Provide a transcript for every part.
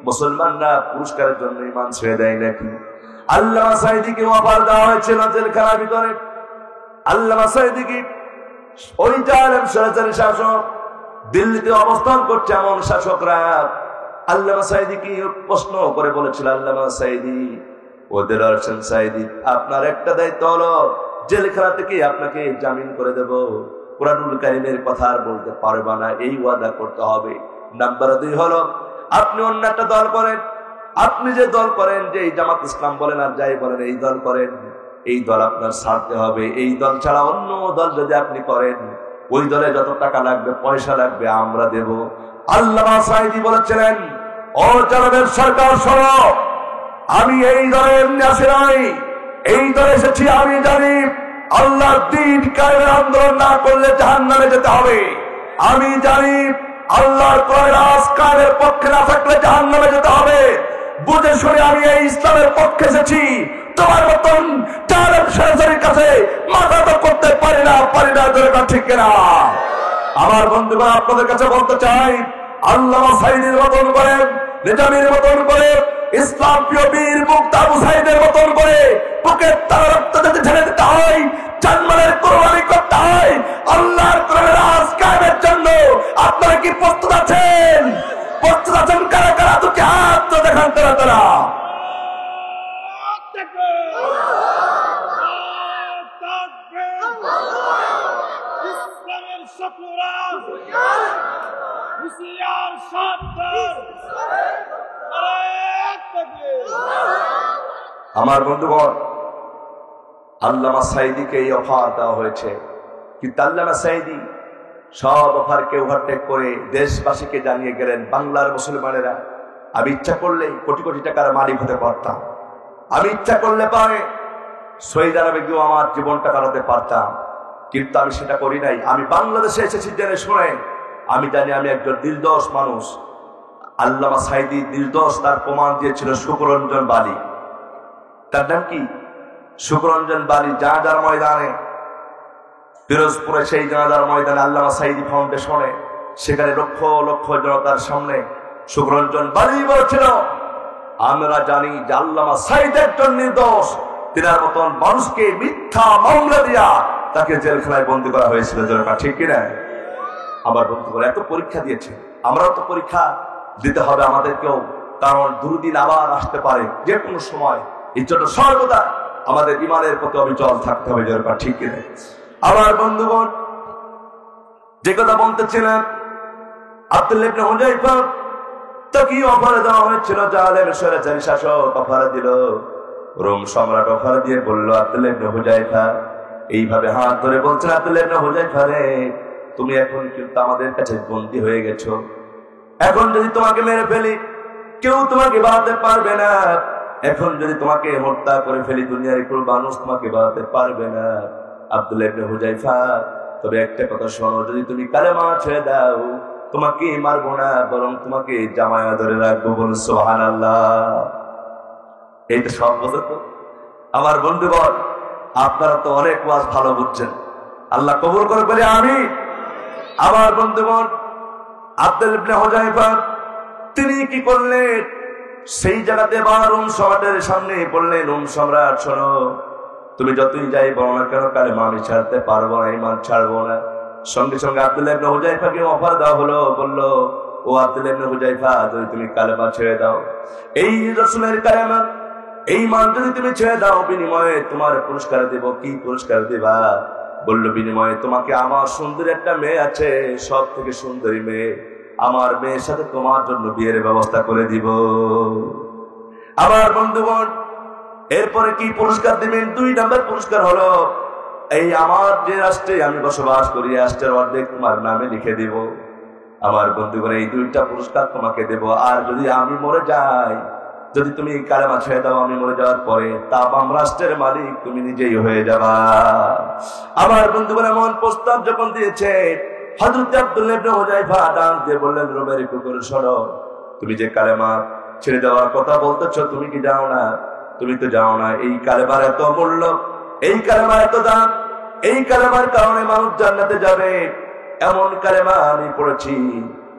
মুসলমানরা পুরস্কারের জন্য ঈমান ছেড়ে দেয় নাকি? আল্লামা সাঈদীকে অফার দেওয়া হয়েছিল জেলখানার ভিতরে। আল্লামা সাঈদীকে ওই জালেম স্বৈরাচারী শাসক, দিল্লিতে অবস্থান করছে এমন শাসকরা আল্লামা সাঈদীকে প্রশ্ন করে বলেছিল, আল্লামা সাঈদী, ওদের হোসেন সাঈদী, আপনার একটা দায়িত্ব হলো জেলখানা থেকে আপনাকে জামিন করে দেব, কুরআনুল কারীমের কথা আর বলতে পারবা না, এই ওয়াদা করতে হবে। নাম্বার 2 হলো আপনি অন্য একটা দল করেন। আপনি যে দল করেন, যে জামাত ইসলাম বলেন আর যাই বলেন, এই দল করেন, এই দল আপনার ছাড়তে হবে। এই দল ছাড়া অন্য দল যদি আপনি করেন, ওই দলে যত টাকা লাগবে, পয়সা লাগবে, আমরা দেব। আল্লামা সাঈদী বলেছিলেন, ও জালেমের সরকার শোনো, আমি এই দলে এমনি আসি নাই, এই দলে এসেছি আমি জানি আল্লাহর দ্বীন কায়েমের আন্দোলন না করলে জাহান্নামে যেতে হবে। আমি জানি আল্লাহর কোরআন কায়েমের পক্ষে না থাকলে জাহান্নামে যেতে হবে। বুঝে শুনে আমি এই ইসলামের পক্ষে এসেছি। তোমার মতন জালেম স্বৈরাচারীর কাছে মাথা তো করতে পারি না, ঠিক কিনা? আমার বন্ধুগণ, আপনাদের কাছে বলতে চাই, আল্লামা সাঈদীর মতন করে, নিজামীর মতন করে, ইসলাম প্রিয় বীর মুক্তা আবু সাঈদের মতন করে বুকের তারা রক্ত যদি ঢেলে দিতে হয়, জানমালের কোরবানি করতে হয় আল্লাহর কোরআনের রাজ কায়েমের জন্য। আপনারা কি প্রস্তুত আছেন? প্রস্তুত আছেন কারা কারা? দুটি হাত তো দেখান তারা তারা। ইসলামের শত্রুরা হুঁশিয়ার সাবধান। আমার বন্ধুগণ, আল্লামা সাঈদীকে এই অফার দেওয়া হয়েছে, কিন্তু আল্লামা সাঈদী সব অফারকে ওভারটেক করে দেশবাসীকে জানিয়ে গেলেন, বাংলার মুসলমানেরা, আমি ইচ্ছা করলে কোটি কোটি টাকার মালিক হতে পারতাম, আমি ইচ্ছা করলে পারে শহীদ আরবে গিয়েও আমার জীবনটা কাটাতে পারতাম, কিন্তু আমি সেটা করি নাই। আমি বাংলাদেশে এসেছি জেনে শুনে, আমি জানি আমি একজন নির্দোষ মানুষ। আল্লামা সাঈদী নির্দোষ, তার প্রমাণ দিয়েছিল শুকরঞ্জন বালি। তার নাম কি? শুকরঞ্জন বালি। জানাজার ময়দানে, পিরোজপুরে সেই জানাজার ময়দানে আল্লামা সাঈদী ফাউন্ডেশনে, সেখানে লক্ষ লক্ষ জনতার সামনে শুকরঞ্জন বালি বলেছিল, আমরা জানি যে আল্লামা সাঈদ একজন নির্দোষ, তিনার মতন মানুষকে মিথ্যা মামলা দিয়া তাকে জেলখানায় বন্দী করা হয়েছিল। ঠিক কিনা? আমার বন্ধুরা, এত পরীক্ষা দিয়েছে, আমরাও তো পরীক্ষা দিতে হবে আমাদেরকেও, কারণ দুর্দিন আবার আসতে পারে যে কোনো সময়। এই জন্য সর্বদা আমাদের ঈমানের প্রতি অবিচল থাকতে হবে। ঠিক কিনা? আমার বন্ধুগণ, যে কথা বলতেছিলেন, আব্দুল্লাহ ইবনে হুযায়ফা তো কি অফার দেওয়া হয়েছিল? জালেম স্বৈরাচারী শাসক অফার দিল, রোম সম্রাট অফার দিয়ে বলল, আব্দুল্লাহ ইবনে হুযায়ফা এইভাবে হাত ধরে বলছেন, আব্দুল্লাহ ইবনে হুযায়ফা রে, তুমি এখন কিন্তু আমাদের কাছে বন্দী হয়ে গেছো, এখন যদি তোমাকে মেরে ফেলি কেউ তোমাকে বাঁচাতে পারবে না, এখন যদি তোমাকে হত্যা করে ফেলি দুনিয়ার কোনো মানুষ তোমাকে বাঁচাতে পারবে না। আব্দুল্লাহ ইবনে হুযায়ফা, তবে একটা কথা শোনো, যদি তুমি কালেমা ছেড়ে দাও তোমাকে মারবো না, বরং তোমাকে জামায়া ধরে রাখবো। বলুন সুবহানাল্লাহ। এইটা সব বোঝো তো? আমার বন্ধুগণ, আপনারা তো অনেক ওয়াজ ভালো বুঝছেন, আল্লাহ কবুল করে বলে আমি। আমার বন্ধুগণ, আব্দুল্লাহ ইবনে হুযায়ফা তিনি কি করলেন? সেই জায়গাতে রোম সম্রাটের সামনে বললেন, রোম সম্রাট শোনো, তুমি যতই যাই বলো না কেন, কালেমা আমি ছাড়তে পারবো না, ঈমান ছাড়বো না। সঙ্গে সঙ্গে আব্দুল্লাহ ইবনে হুযায়ফাকে অফার দেওয়া হলো, বললো, ও আব্দুল্লাহ ইবনে হুযায়ফা, যদি তুমি কালেমা ছেড়ে দাও, এই রাসূলের কালেমা, এই মান যদি তুমি ছেড়ে দাও, বিনিময়ে তোমার পুরস্কার দেব। কি পুরস্কার দেবা? বলল, বিনিময়ে তোমাকে আমার সুন্দর একটা মেয়ে আছে, সব থেকে সুন্দরী মেয়ে, আমার মেয়ের সাথে তোমার জন্য বিয়ের ব্যবস্থা করে দিব। আমার বন্ধুগণ, এরপরে কি পুরস্কার দিবেন? 2 নম্বর পুরস্কার হলো, এই আমার যে রাষ্ট্রে আমি বসবাস করি, রাষ্ট্রের অর্ধেক তোমার নামে লিখে দিব। আমার বন্ধুগণ, এই 2টা পুরস্কার তোমাকে দেব। আর যদি আমি মরে যাই, যদি তুমি কালেমা ছেড়ে দাও, আমি মরে যাওয়ার পরে তামাম রাষ্ট্রের মালিক তুমি নিজেই হয়ে যাবা। আমার বন্ধুগণ, এমন প্রস্তাব যখন দিয়েছে, হযরত আব্দুল্লাহ ইবনে হুযায়ফা ডাক দিয়ে বললেন, রোমের কুকুর শোনো, তুমি যে কালেমা ছেড়ে দেওয়ার কথা বলতেছো, তুমি কি জানো না? তুমি তো জানো না এই কালেমার এত মূল্য, এই কালেমার এত দাম, এই কালেমার কারণে মানুষ জান্নাতে যাবে। এমন কালেমা আমি পড়েছি,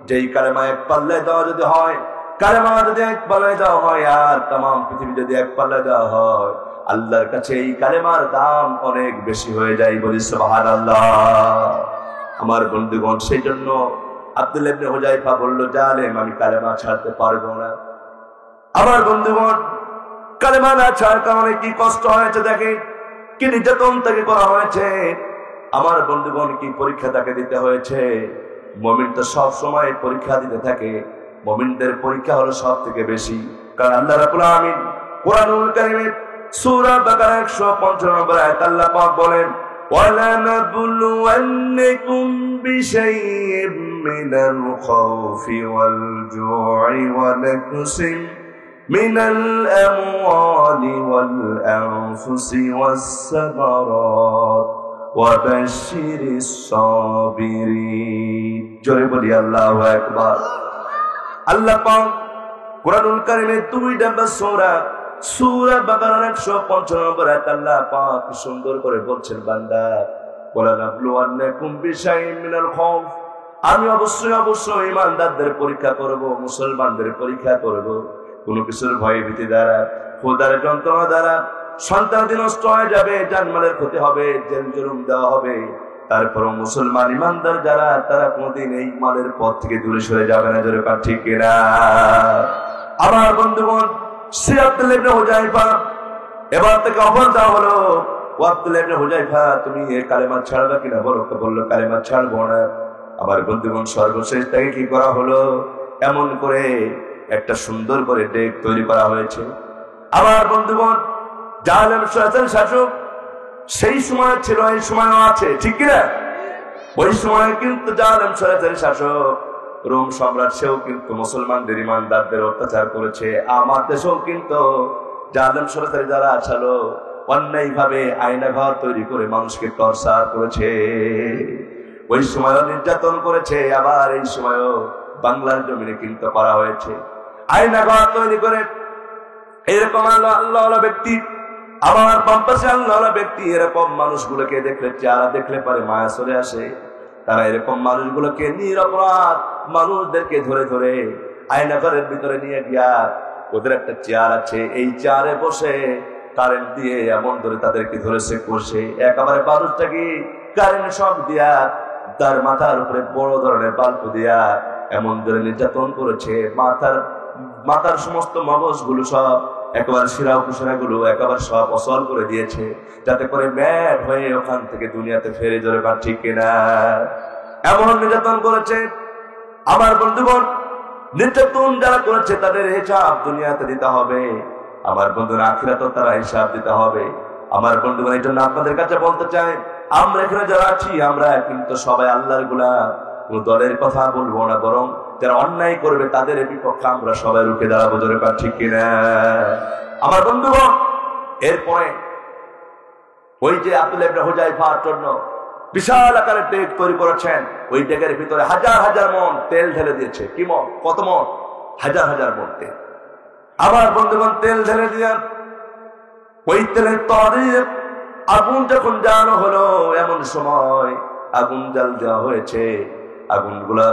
যেই কালেমা এক পাল্লায় দেওয়া যদি হয়, কালেমা যদি এক পাল্লায় দেওয়া হয় আর তাম পৃথিবী যদি এক পাল্লায় দেওয়া হয়, আল্লাহর কাছে এই কালেমার দাম অনেক বেশি হয়ে যায়। বলি সুবহানাল্লাহ। আমার বন্ধুগণ, সেই জন্য আব্দুল্লাহ ইবনে হুযায়ফা বলল, জালেম আমি কালেমা ছাড়তে পারবো না। আমার বন্ধুগণ, কালেমা না ছাড়ার কারণে কি কষ্ট হয়েছে দেখে, কি নির্যাতন তাকে করা হয়েছে। আমার বন্ধুগণ, কি পরীক্ষা তাকে দিতে হয়েছে। মুমিন তো সব সময় পরীক্ষা দিতে থাকে, মুমিনদের পরীক্ষা হলো সব থেকে বেশি। কারণ আল্লাহ রাব্বুল আলামিন কুরআনুল কারীমে সূরা বাকারা 155 নম্বর আয়াত আল্লাহ পাক বলেন, وَلَنَبْلُوَنَّكُمْ بِشَيْءٍ مِّنَ الْخَوْفِ وَالْجُوعِ وَنَقْصٍ مِّنَ الْأَمْوَالِ وَالْأَنفُسِ وَالثَّمَرَاتِ وَبَشِّرِ الصَّابِرِينَ। জোরে বলি আল্লাহু আকবার। আল্লাহ পাক কুরআনুল কারীমে 2 নম্বর সূরা বাকারার 155 নম্বর আয়াত আল্লাহ পাক সুন্দর করে বলছেন, বান্দা ওয়ালানাবলুওয়ান্নাকুম বিশাইইন মিনাল খাউফ, আমি অবশ্যই ঈমানদারদের পরীক্ষা করব, মুসলমানদের পরীক্ষা করব। কোন কিছুর ভয় ভীতি দ্বারা, খোদার যন্ত্রণা দ্বারা সন্তানাদি নষ্ট হয়ে যাবে, জানমালের ক্ষতি হবে, জেল জুলুম দেওয়া হবে, তারপরও মুসলমান ঈমানদার যারা তারা কোনদিন এই মালের পথ থেকে দূরে সরে যাবে না। জোরে কার ঠিক কিনা? আমার বন্ধুগণ, সে আব্দুল্লাহ ইবনে হুযায়ফা এবার থেকে অফার দেওয়া হলো, ও আব্দুল্লাহ ইবনে হুযায়ফা তুমি এই কালেমা ছাড়বে কিনা? বললো কালেমা ছাড়বো না। আমার বন্ধুগণ, সর্বশেষ তাকে কি করা হলো, এমন করে একটা সুন্দর করে ডেক তৈরি করা হয়েছে। আমার বন্ধুগণ, জালেম শাসক সেই সময় ছিল, এই সময়ও আছে, ঠিক কিনা? ওই সময় কিন্তু জালেম শাসক রোম সম্রাট, সেও কিন্তু মুসলমানদের ঈমানদারদের অত্যাচার করেছে। আমার দেশেও কিন্তু জালেম সরকারি যারা আছালো অন্যায় ভাবে আয়নাঘর তৈরি করে মানুষকে টর্চার করেছে। ওই সময়ও নির্যাতন করেছে, আবার এই সময়ও বাংলার জমিনে কিন্তু করা হয়েছে আয়নাঘর তৈরি করে। এরকম আল্লাহ ব্যক্তি, আমার বাম পাশে আল্লাহ ব্যক্তি, এরকম মানুষগুলোকে দেখলে, যারা দেখলে পারে মায়া চলে আসে, তারা এরকম মানুষগুলোকে নিরপরাধ মানুষদেরকে ধরে ধরে আয়নাঘরের ভিতরে নিয়ে গিয়া, ওদের একটা চেয়ার আছে, এই চেয়ারে বসে কারেন্ট দিয়ে এমন ধরে তাদেরকে ধরেছে করছে, একেবারে মানুষটাকে কারেন্ট শক দিয়া তার মাথার উপরে বড় ধরনের বাল্ব দিয়া এমন ধরে নির্যাতন করেছে। মাথার সমস্ত মগজগুলো সব একেবারে শিরা উপশিরা গুলো একেবারে সব অচল করে দিয়েছে, যাতে করে ম্যাড হয়ে ওখান থেকে দুনিয়াতে ফেরে যাবে। বা ঠিক কিনা? এমন নির্যাতন করেছে। আমার বন্ধুগণ, নির্যাতন যারা করেছে তাদের হিসাব দুনিয়াতে দিতে হবে, আমার বন্ধুরা আখিরাতেও তারা হিসাব দিতে হবে। আমার বন্ধুগণ, এই জন্য আপনাদের কাছে বলতে চাই, আমরা এখানে যারা আছি আমরা কিন্তু সবাই আল্লাহর গোলাম। কোন দলের কথা বলবো না, বরং যারা অন্যায় করবে তাদের বিপক্ষে আমরা সবাই রুখে দাঁড়াবো। জোরে পার ঠিক কিনা? আমার বন্ধুগণ, এরপরে ওই যে আব্দুল্লাহ ইবনে হুযায়ফার জন্য বিশাল আকারের ডেক তৈরি করেছেন, ওই ডেকের ভিতরে হাজার হাজার মন তেল ঢেলে দিয়েছে। কি মন? কত মন? হাজার হাজার মন তেল। আমার বন্ধুগণ, তেল ঢেলে দিয়ে ওই তেলের তরে আগুন যখন জ্বালানো হলো, এমন সময় আগুন জাল দেওয়া হয়েছে। আগুনগুলা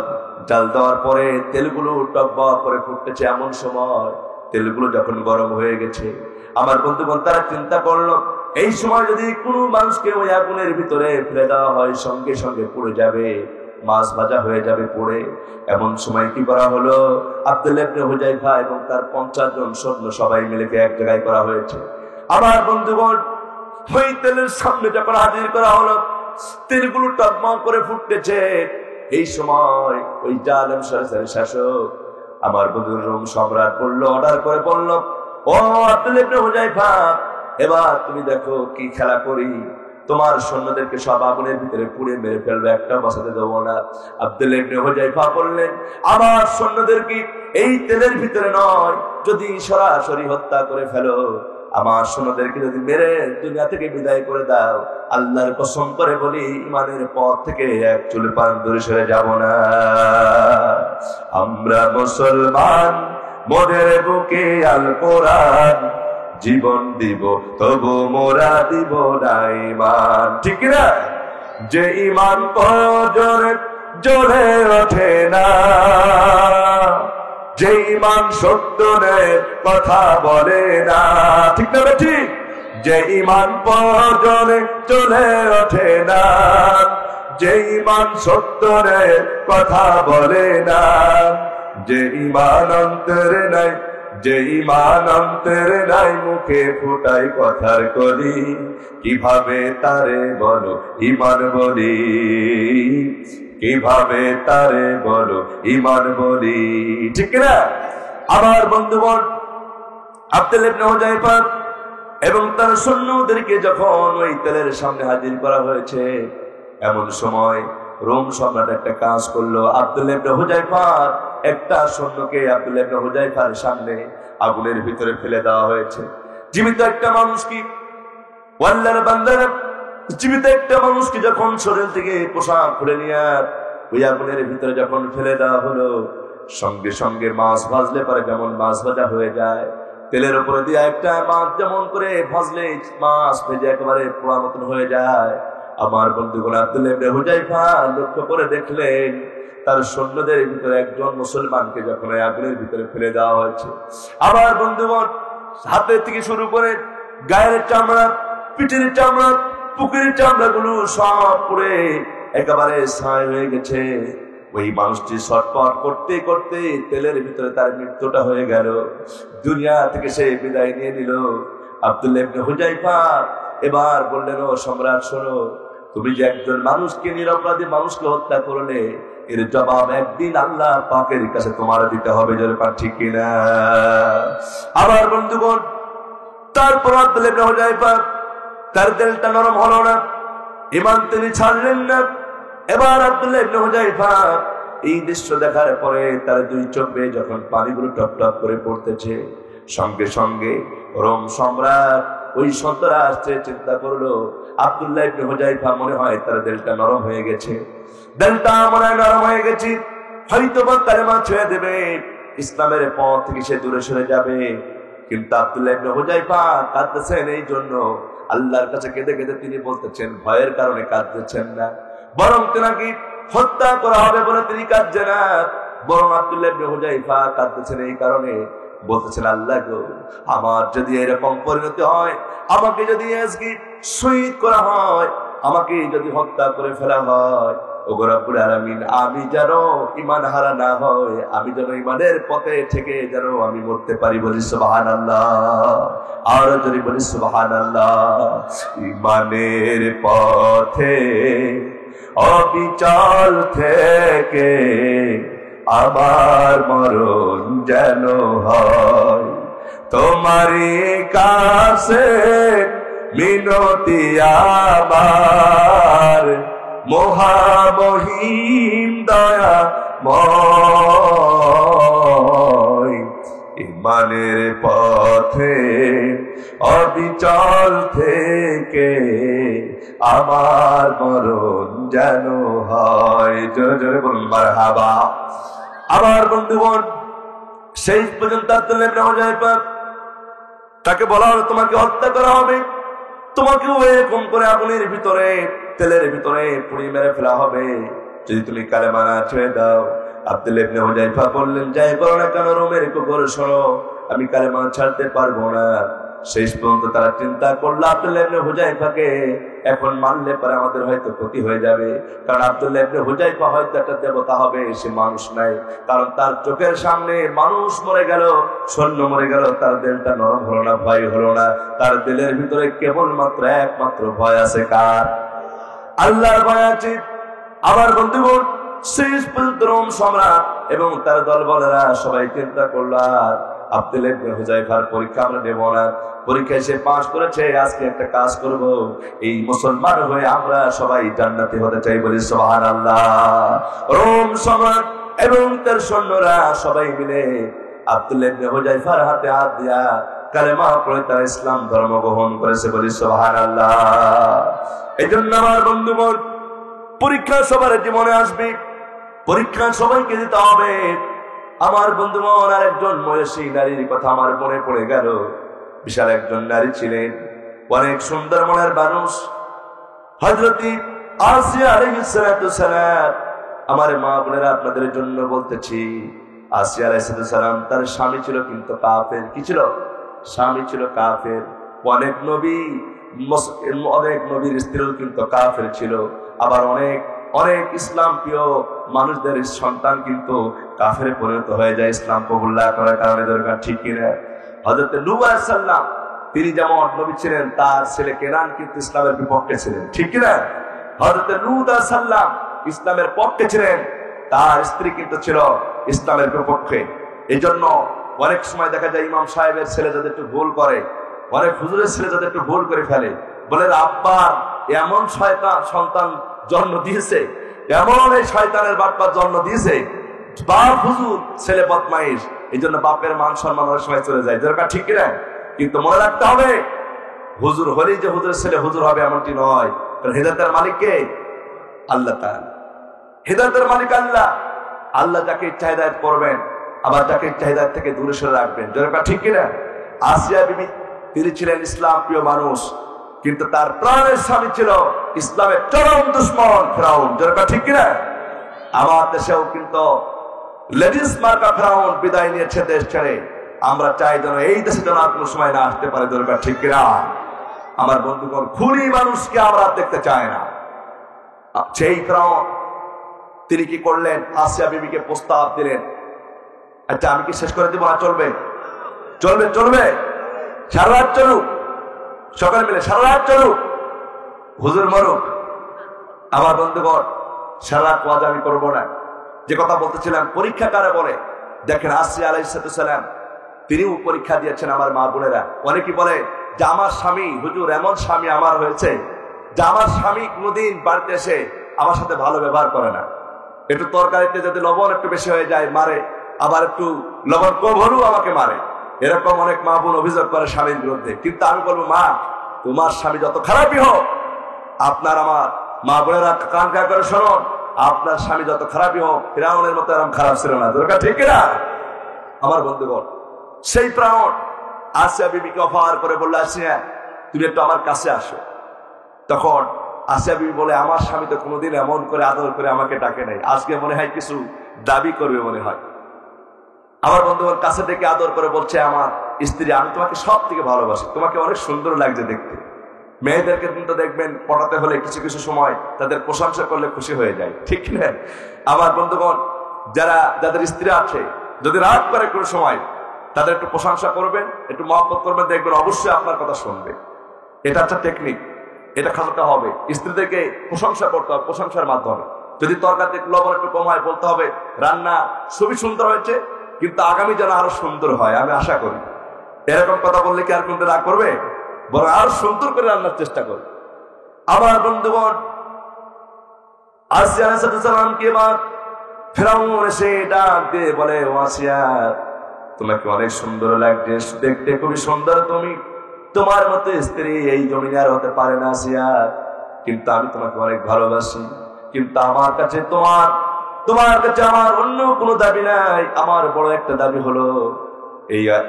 জাল দেওয়ার পরে তেলগুলো টকবক করে ফুটতেছে। এমন সময় তেলগুলো যখন গরম হয়ে গেছে, আমার বন্ধুগণ তারা চিন্তা করলো, এই সময় যদি কোনো মানুষকে ওই আগুনের ভিতরে ফেলে দেওয়া হয়, সঙ্গে সঙ্গে পুড়ে যাবে, মাছ ভাজা হয়ে যাবে পুড়ে। এমন সময় কি করা হলো, আব্দুল্লাহ ইবনে হুযায়ফা এবং তার 50 জন সৈন্য সবাই মিলে এক জায়গায় করা হয়েছে। আমার বন্ধুগণ, ওই তেলের সামনে যখন হাজির করা হলো, তেলগুলো টকমক করে ফুটতেছে। এই সময় ওই জালেম সরকারি শাসক, আমার বন্ধু রোম সম্রাট বলল, অর্ডার করে বলল, ও আব্দুল্লাহ ইবনে হুযায়ফা, এবার তুমি দেখো কি খেলা করি, তোমার সৈন্যদেরকে সব আগুনের ভিতরে পুড়ে মেরে ফেলবে, একটা বাঁচাতে দেবো না। আব্দুল্লাহ ইবনে হুযায়ফা বললেন, আমার সৈন্যদেরকে এই তেলের ভিতরে নয়, যদি সরাসরি হত্যা করে ফেলো, আমার সৈন্যদেরকে যদি মেরে দুনিয়া থেকে বিদায় করে দাও, আল্লাহর কসম করে বলি ইমানের পথ থেকে এক চুল পান দূরে সরে যাব না। আমরা মুসলমান, মোদের বুকে আল কোরআন, জীবন দিব তবু মোরা দিব না ঈমান। ঠিক না? যে ঈমান জোরে জ্বলে ওঠে না, যে ঈমান সত্যের কথা বলে না, ঠিক না ঠিক? যে ঈমান পরজনে চলে ওঠে না, যে ঈমান সত্যের কথা বলে না, যে ঈমান অন্তরে নাই, যে ঈমান অন্তরে নাই, মুখে ফুটাই কথার কলি, কিভাবে তারে বলো ঈমান বলি, কিভাবে তারে বলো ঈমান বলি, ঠিক না? আমার বন্ধুগণ, আব্দুল্লাহ ইবনে হুযায়ফা এবং তার সৈন্যদেরকে যখন ওই তেলের সামনে হাজির করা হয়েছে, এমন সময় রোম সম্রাট একটা কাজ করলো। আব্দুল্লাহ ইবনে হুযায়ফার একটা সৈন্যকে আব্দুল্লাহ ইবনে হুযায়ফার সামনে আগুনের ভিতরে ফেলে দেওয়া হয়েছে। জীবিত একটা মানুষকে, আল্লাহর বান্দারা, জীবিত একটা মানুষকে যখন শরীর থেকে পোশাক খুলে নিয়ে ওই আগুনের ভিতরে যখন ফেলে দেওয়া হলো, সঙ্গে সঙ্গে মাছ ভাজলে পরে যেমন মাছ ভাজা হয়ে যায়, তেলের উপরে দিয়ে একটা মাছ যেমন করে ভাজলে মাছ ভেজে একেবারে পোড়া মতন হয়ে যায়, আমার বন্ধুগণ আব্দুল্লাহ ইবনে হুযায়ফা লক্ষ্য করে দেখলেন তার সৈন্যদের ভিতরে একজন মুসলমানকে যখন আগুনের ভিতরে ফেলে দেওয়া হয়েছে, আমার বন্ধুগণ হাতের থেকে শুরু করে গায়ের চামড়া, পিঠের চামড়া, পুকুরের চামড়া গুলো সব পুড়ে একেবারে ছাই হয়ে গেছে। ওই মানুষটি ছটফট করতে করতে তেলের ভিতরে তার মৃত্যুটা হয়ে গেল, দুনিয়া থেকে সে বিদায় নিয়ে নিল। আব্দুল্লাহ ইবনে হুযায়ফা এবার বললেন, ও সম্রাট শোনো, তুমি যে একজন মানুষকে, নিরপরাধী মানুষকে হত্যা করলে, এর জবাব একদিন আল্লাহ পাকের কাছে তোমার দিতে হবে, জোরে পান ঠিক কিনা? আবার বন্ধুগণ, তারপর আব্দুল্লাহ ইবনে হুযায়ফা তার দিলটা নরম হলো না, ঈমান তিনি ছাড়লেন না। এবার আব্দুল্লাহ ইবনে হুযায়ফা এই দৃশ্য দেখার পরে তার দুই চোখে যখন পানিগুলো টপ টপ করে পড়তেছে, সঙ্গে সঙ্গে রোম সম্রাট ওই সন্তরা আসছে, চিন্তা করলো আব্দুল্লাহ ইবনে হুযায়ফা মনে হয় তার দিলটা নরম হয়ে গেছে, দিলটা মনে হয় নরম হয়ে গেছে, হয়তো বা কালেমা ছেড়ে দেবে, ইসলামের পথ থেকে সে দূরে সরে যাবে। কিন্তু আব্দুল্লাহ ইবনে হুযায়ফা কাঁদতেছেন এই জন্য, আল্লাহর কাছে কেঁদে কেঁদে তিনি বলতেছেন, ভয়ের কারণে কাঁদতেছেন না, বরং তেনাকে হত্যা করা হবে বলে তিনি কাঁদছেন না, বরং আব্দুল্লাহ ইবনে হুযায়ফা কাঁদতেছেন এই কারণে, বলতেছেন, আল্লাহ গো, আমার যদি এরকম পরিণতি হয়, আমাকে যদি আজকে শহীদ করা হয়, আমাকে যদি হত্যা করে ফেলা হয়, ওগো রব্বুল আলামিন, আমি যেন ঈমান হারা না হয়, আমি যেন ঈমানের পথে থেকে যেন আমি মরতে পারি। বলি সুবহানাল্লাহ, আর যদি বলি সুবহানাল্লাহ। ঈমানের পথে অবিচল থেকে আমার মরণ যেন হয়, তোমারই কাছে মিনতি আমার, মহামহিম দয়াময়। ঈমানের পথে অবিচল থেকে আমার মরণ যেন হয়, জোরে জোরে বলুন মারহাবা। আমার বন্ধুগণ, সেই পর্যন্ত আব্দুল্লাহ ইবনে হুযায়ফা তাকে বলা হলো, তোমাকে হত্যা করা হবে, তোমাকেও এরকম করে আগুনের ভিতরে, তেলের ভিতরে পুড়িয়ে মেরে ফেলা হবে, যদি তুমি কালেমা না ছেড়ে দাও। আব্দুল্লাহ ইবনে হুযায়ফা বললেন, যাই বলো না কেন রোমের কুকুর, শোনো, আমি কালেমা ছাড়তে পারবো না। শেষ পর্যন্ত তারা চিন্তা করলো, আব্দুল্লাহ ইবনে হুযায়ফাকে এখন মারলে পরে আমাদের হয়তো ক্ষতি হয়ে যাবে, কারণ আব্দুল্লাহ ইবনে হুযায়ফা হয়তো একটা দেবতা হবে, সে মানুষ নাই, কারণ তার চোখের সামনে মানুষ মরে গেল, সৈন্য মরে গেল, তার দিলটা নরম হলো না, ভয় হলো না, তার দিলের ভিতরে কেবলমাত্র একমাত্র ভয় আছে, কার? আল্লাহর ভয় আছে। আমার বন্ধুগণ, শেষ পর্যন্ত রোম সম্রাট এবং তার দলবলেরা সবাই চিন্তা করলো, আব্দুল্লাহ ইবনে হুযায়ফার পরীক্ষা আমরা নেব না, পরীক্ষায় সে পাস করেছে, আজকে একটা কাজ করব, এই মুসলমান হয়ে আমরা সবাই জান্নাতি হতে চাই। বলি সুবহানাল্লাহ। রোম সম্রাট এবং তার সৈন্যরা সবাই মিলে আব্দুল্লাহ ইবনে হুযায়ফার হাতে হাত দিয়া কালেমা পড়ে তারা ইসলাম ধর্ম গ্রহণ করেছে। বলি সুবহানাল্লাহ। এই জন্য আমার বন্ধুগণ, পরীক্ষা সবার জীবনে আসবে, পরীক্ষা সবাইকে দিতে হবে। আমার বন্ধুগণ, আর একজন মহিষী নারীর কথা আমার মনে পড়ে গেল। বিশাল একজন নারী ছিলেন, অনেক সুন্দর মনের মানুষ, হযরতি আসিয়া আলাইহিস সালাতু সালাম। আমার মা বোনেরা, আপনাদের জন্য বলতেছি, আসিয়া আলাইহিস সালাম তার স্বামী ছিল কিন্তু কাফের। কি ছিল? স্বামী ছিল কাফের। অনেক নবীর স্ত্রীও কিন্তু কাফের ছিল। আবার অনেক অনেক ইসলাম প্রিয় মানুষদের সন্তান কিন্তু কাফেরে পরিণত হয়ে যায় ইসলাম কবুল না করার কারণে। দরকার ঠিক কিনা? হযরত নূহ আলাইহিস সালাম তিনি যেমন নবী ছিলেন, তার ছেলে কেনান কিন্তু ইসলামের বিপক্ষে ছিলেন। ঠিক কিনা? হযরত নূহ আলাইহিস সালাম ইসলামের পক্ষে ছিলেন, তার স্ত্রী কিন্তু ছিল ইসলামের বিপক্ষে। এই জন্য অনেক সময় দেখা যায় ইমাম সাহেবের ছেলে যাদের একটু ভুল করে, অনেক হুজুরের ছেলে যাদের একটু ভুল করে ফেলে, বলে আব্বার এমন শয়তান সন্তান জন্ম দিয়েছে, এমন এই শয়তানের বাপ্পার জন্ম দিয়েছে, বাপ হুজুর ছেলে বদমাইশ। এই জন্য বাপের মান সম্মান অনেক সময় চলে যায়। দরকার ঠিক কিনা? কিন্তু মনে রাখতে হবে, হুজুর হলেই যে হুজুরের ছেলে হুজুর হবে এমনটি নয়। কারণ হেদায়েতের মালিক কে? আল্লাহ তাআলা। হেদায়েতের মালিক আল্লাহ। আল্লাহ যাকে ইচ্ছা হেদায়েত করবেন, আবার যাকে ইচ্ছা হেদায়েত থেকে দূরে সরে রাখবেন। দরকার ঠিক কিনা? আসিয়া বিবি তিনি ছিলেন ইসলাম প্রিয় মানুষ, কিন্তু তার প্রাণের স্বামী ছিল ইসলামের চরম দুশমন ফিরাউন। দরকার ঠিক কিনা? আমার দেশেও কিন্তু লেডিস মার্কা ফিরাউন বিদায় নিয়েছে দেশ ছেড়ে। আমরা চাই যেন এই দেশে যেন আর কোনো সময় না আসতে পারে। দরকার ঠিক কিনা? আমার বন্ধুগণ, খুনি মানুষকে আমরা দেখতে চাই না। সেই ফিরাউন তিনি কি করলেন? আসিয়া বিবিকে প্রস্তাব দিলেন, আচ্ছা আমি কি শেষ করে দিব না? চলবে চলবে চলবে, সারা রাত চলুক, সকাল মিলে সারা রাত চলুক, হুজুর মরুক। আমার বন্ধুগণ, সারা রাত ওয়াজ আমি করবো না। যে কথা বলতেছিলাম, পরীক্ষা কারে বলে? দেখেন আসিয়া আলাইহিস সালাম তিনিও পরীক্ষা দিয়েছেন। আমার মা বোনেরা, অনেকে বলে যে আমার স্বামী হুজুর এমন স্বামী আমার হয়েছে যে আমার স্বামী কোনোদিন বাড়িতে এসে আমার সাথে ভালো ব্যবহার করে না। একটু তরকারিতে যদি লবণ একটু বেশি হয়ে যায় মারে, আবার একটু লবণ কম হলেও আমাকে মারে। এরকম অনেক মা বোন অভিযোগ করে স্বামীর বিরুদ্ধে। কিন্তু আমি বলবো, মা তোমার স্বামী যত খারাপই হোক, আপনার আমার মা বোনেরা কান কা করে শুনুন, আপনার স্বামী যত খারাপই হোক ফিরাউনের মতো এরকম খারাপ ছিল না। দরকার ঠিক কিনা? আমার বন্ধুগণ, সেই ফিরাউন আসিয়া বিবিকে অফার করে বলল, আসিয়া তুমি একটু আমার কাছে আসো। তখন আসিয়া বিবি বলে, আমার স্বামী তো কোনোদিন এমন করে আদর করে আমাকে ডাকে নাই, আজকে মনে হয় কিছু দাবি করবে মনে হয়। আমার বন্ধুগণ, কাছে থেকে আদর করে বলছে, আমার স্ত্রী আমি তোমাকে সব থেকে ভালোবাসি, তোমাকে অনেক সুন্দর লাগছে দেখতে। মেয়েদেরকে কিন্তু দেখবেন পটাতে হলে কিছু কিছু সময় তাদের প্রশংসা করলে খুশি হয়ে যায়। ঠিক না? আমার বন্ধুগণ, যাদের স্ত্রী আছে, যদি রাগ করে কোনো সময় তাদের একটু প্রশংসা করবেন, একটু মহব্বত করবেন, দেখবেন অবশ্যই আপনার কথা শুনবে। এটা একটা টেকনিক, এটা খাটাতে হবে। স্ত্রীদেরকে প্রশংসা করতে হবে প্রশংসার মাধ্যমে। যদি তরকারিতে লবণ একটু কম হয়, বলতে হবে রান্না খুবই সুন্দর হয়েছে, কিন্তু আগামী যেন আরো সুন্দর হয় আমি আশা করি। এরকম কথা বললে কি আর কিন্তু রাগ করবে? বরং আরো সুন্দর করে রান্নার চেষ্টা করবে। আমার বন্ধুগণ, আসিয়া আলাইহিস সালামকে এবার ফিরাউন এসে ডাক দিয়ে বলে, ও আসিয়া তোমাকে অনেক সুন্দর লাগছে, দেখতে খুবই সুন্দর তুমি, তোমার মতো স্ত্রী এই জমিনে আর হতে পারে না আসিয়া, কিন্তু আমি তোমাকে অনেক ভালোবাসি। কিন্তু আমার কাছে তোমার কাছে আমার অন্য কোনো দাবি নাই। আমার বড় একটা দাবি হলো,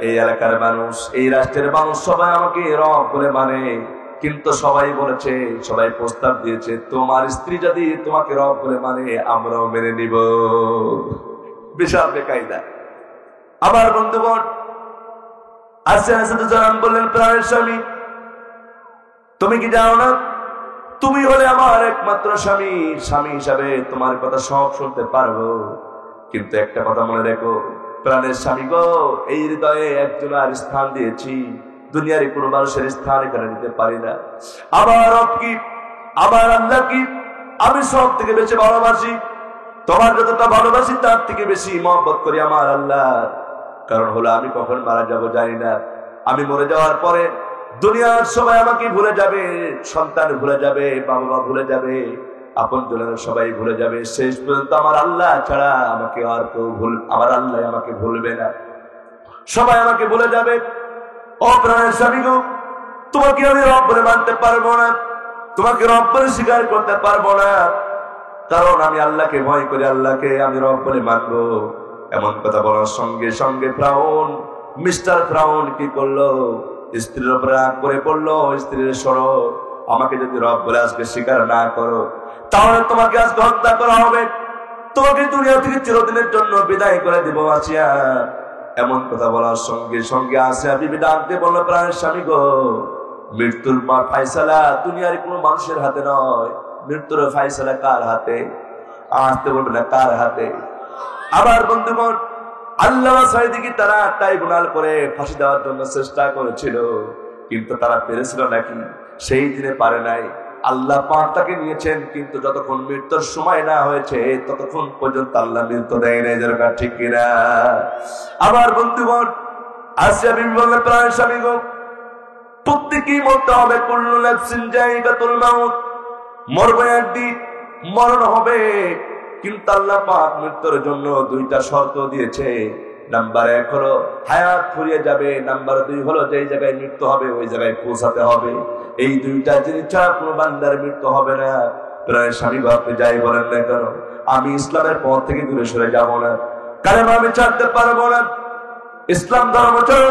এই এলাকার মানুষ, এই রাষ্ট্রের মানুষ সবাই আমাকে রব বলে মানে, কিন্তু সবাই বলেছে, সবাই প্রস্তাব দিয়েছে, তোমার স্ত্রী যদি তোমাকে রব বলে মানে আমরাও মেনে নিব। বিশাল বেকায়দা। আমার বন্ধুগণ, আসিয়া বললেন, প্রাণের স্বামী তুমি কি জানো না, তুমি হলে আমার একমাত্র স্বামী, স্বামী হিসাবে তোমার কথা সব শুনতে পারবো, কিন্তু একটা কথা মনে রেখো, প্রাণের স্বামী গো, এই হৃদয়ে একজন আর স্থান দিয়েছি, দুনিয়ার কোনো মানুষের স্থান এখানে দিতে পারি না। আমার রব কি, আমার আল্লাহ কি আমি সব থেকে বেশি ভালোবাসি। তোমার যতটা ভালোবাসি তার থেকে বেশি মহব্বত করি আমার আল্লাহ। কারণ হলো আমি কখন মারা যাব জানি না। আমি মরে যাওয়ার পরে দুনিয়ার সবাই আমাকে ভুলে যাবে, সন্তান ভুলে যাবে, বাবা ভুলে যাবে, আপন জনের সবাই ভুলে যাবে, শেষ পর্যন্ত আমার আল্লাহ ছাড়া আমাকে আর কেউ আমার আল্লাহ আমাকে ভুলবে না, সবাই আমাকে ভুলে যাবে। ও প্রাণের স্বামী গো, তোমাকে আমি রব বলে মানতে পারবো না, তোমাকে রব বলে স্বীকার করতে পারবো না, কারণ আমি আল্লাহকে ভয় করি, আল্লাহকে আমি রব বলে মানবো। এমন কথা বলার সঙ্গে সঙ্গে ফিরাউন, মিস্টার ফিরাউন কি করলো, স্ত্রীর উপরে রাগ করে পড়লো, স্ত্রীর সরো, আমাকে যদি রব বলে আজকে স্বীকার না করো তাহলে তোমাকে আজকে হত্যা করা হবে, তোমাকে দুনিয়া থেকে চিরদিনের জন্য বিদায় করে দিব আসিয়া। এমন কথা বলার সঙ্গে সঙ্গে আসিয়া বিবি ডাক দিয়ে বলল, প্রাণের স্বামী গো, মৃত্যুর ফায়সালা দুনিয়ার কোনো মানুষের হাতে নয়, মৃত্যুর ফায়সালা কার হাতে? আসতে বলবে না, কার হাতে? আবার বন্ধুগণ, আল্লামা সাঈদীকে তারা ট্রাইব্যুনাল করে ফাঁসি দেওয়ার জন্য চেষ্টা করেছিল, কিন্তু তারা পেরেছিল নাকি? সেই দিনে পারে নাই। আল্লাহ পাক তাকে নিয়েছেন, কিন্তু যতক্ষণ মৃত্যুর সময় না হয়েছে ততক্ষণ পর্যন্ত আল্লাহ মৃত্যু দেয় নাই। যেন ঠিক কিনা? আবার বন্ধুগণ, আসিয়া বিবি বললেন, প্রাণের স্বামী গো, প্রত্যেকেই মরতে হবে, কুল্লু নাফসিন যায়িকাতুল মাউত, মরবে একদিন, মরণ হবে। কিন্তু আল্লাহ পাক মৃত্যুর জন্য দুইটা শর্ত দিয়েছে। নাম্বার 1 হলো হায়াত ফুরিয়ে যাবে, নাম্বার 2 হলো যেই জায়গায় মৃত্যু হবে ওই জায়গায় পৌঁছাতে হবে। এই দুইটা জিনিস ছাড়া কোনো বান্দার মৃত্যু হবে না। প্রায় স্বামী বাপে যাই বলেন না কেন, আমি ইসলামের পথ থেকে দূরে সরে যাব না, কালেমা আমি ছাড়তে পারবো না, ইসলাম ধর্ম ছাড়া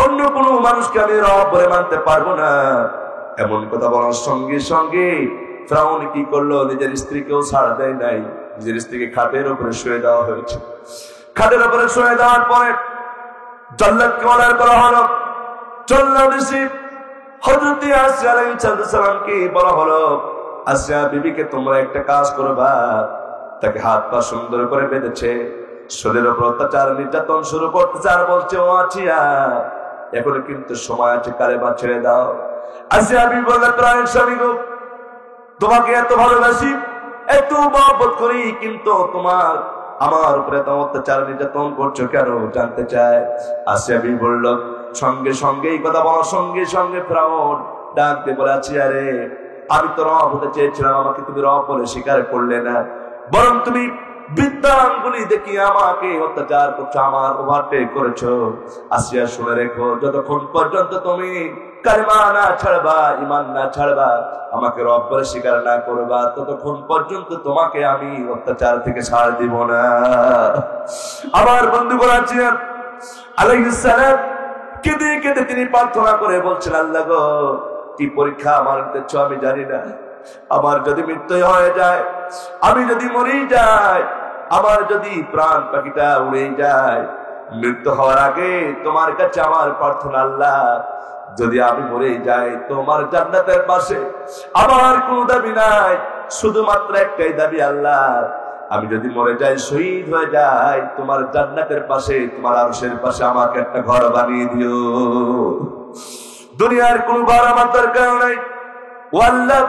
অন্য কোনো মানুষকে আমি রব বলে মানতে পারবো না। এমন কথা বলার সঙ্গে সঙ্গে ফিরআউন কি করলো? নিজের স্ত্রীকেও ছাড় দেয় নাই, নিজের স্ত্রীকে খাটের উপরে শুয়ে দেওয়া হয়েছে। খাটের উপরে শুয়ে দেওয়ার পরে জাল্লাদকে অর্ডার করা হলো, জাল্লাদ এসে হযরত আসিয়া আলাইহিস সালামকে বলা হলো, আসিয়া বিবিকে তোমরা একটা কাজ করবা, তাকে হাত পা সুন্দর করে বেঁধেছে, শরীরের উপর অত্যাচার নির্যাতন শুরু করতেছে, আর বলছে, ও আসিয়া এখন কিন্তু সময় আছে, কালেমা ছেড়ে দাও। আসিয়া বিবি বললেন, প্রাণের স্বামী গো, তোমাকে এত ভালোবাসি, এত মহব্বত করি, কিন্তু তোমার আমার উপরে এত অত্যাচার নির্যাতন করছো কেন জানতে চায়। আসিয়া বিবি বলল, সঙ্গে সঙ্গে এই কথা বলার সঙ্গে সঙ্গে ফিরআউন ডাক দিয়ে বলে, আসিয়া রে, আমি তো রব হতে চেয়েছিলাম, আমাকে তুমি রব বলে স্বীকার করলে না, বরং তুমি বিদ্যার আঙ্গুলি দেখিয়ে আমাকে অত্যাচার করছো, আমার ওভারটেক করেছো। আসিয়া শুনে রেখো, যতক্ষণ পর্যন্ত তুমি কালেমা না ছাড়বা, ঈমান না ছাড়বা, আমাকে রব বলে স্বীকার না করবা, ততক্ষণ পর্যন্ত তোমাকে আমি অত্যাচার থেকে ছাড় দিব না। আমার বন্ধুগণ, আসিয়া আলাইহিস সালাম কেঁদে কেঁদে তিনি প্রার্থনা করে বলছেন, আল্লাহ গো, কি পরীক্ষা আমার দিচ্ছ আমি জানি না, আমার যদি মৃত্যু হয়ে যায়, আমি যদি মরে যাই, আমার যদি প্রাণ পাখিটা উড়ে যায়, মৃত্যু হওয়ার আগে তোমার কাছে আমার প্রার্থনা, আল্লাহ যদি আমি মরে যাই তোমার জান্নাতের পাশে, আমার কোনো দাবি নাই, শুধুমাত্র একটাই দাবি, আল্লাহ আমি যদি মরে যাই, শহীদ হয়ে যাই, তোমার জান্নাতের পাশে, তোমার আরশের পাশে আমাকে একটা ঘর বানিয়ে দিও। দুনিয়ার কোন ঘর আমার দরকার নাই, ও আল্লাহ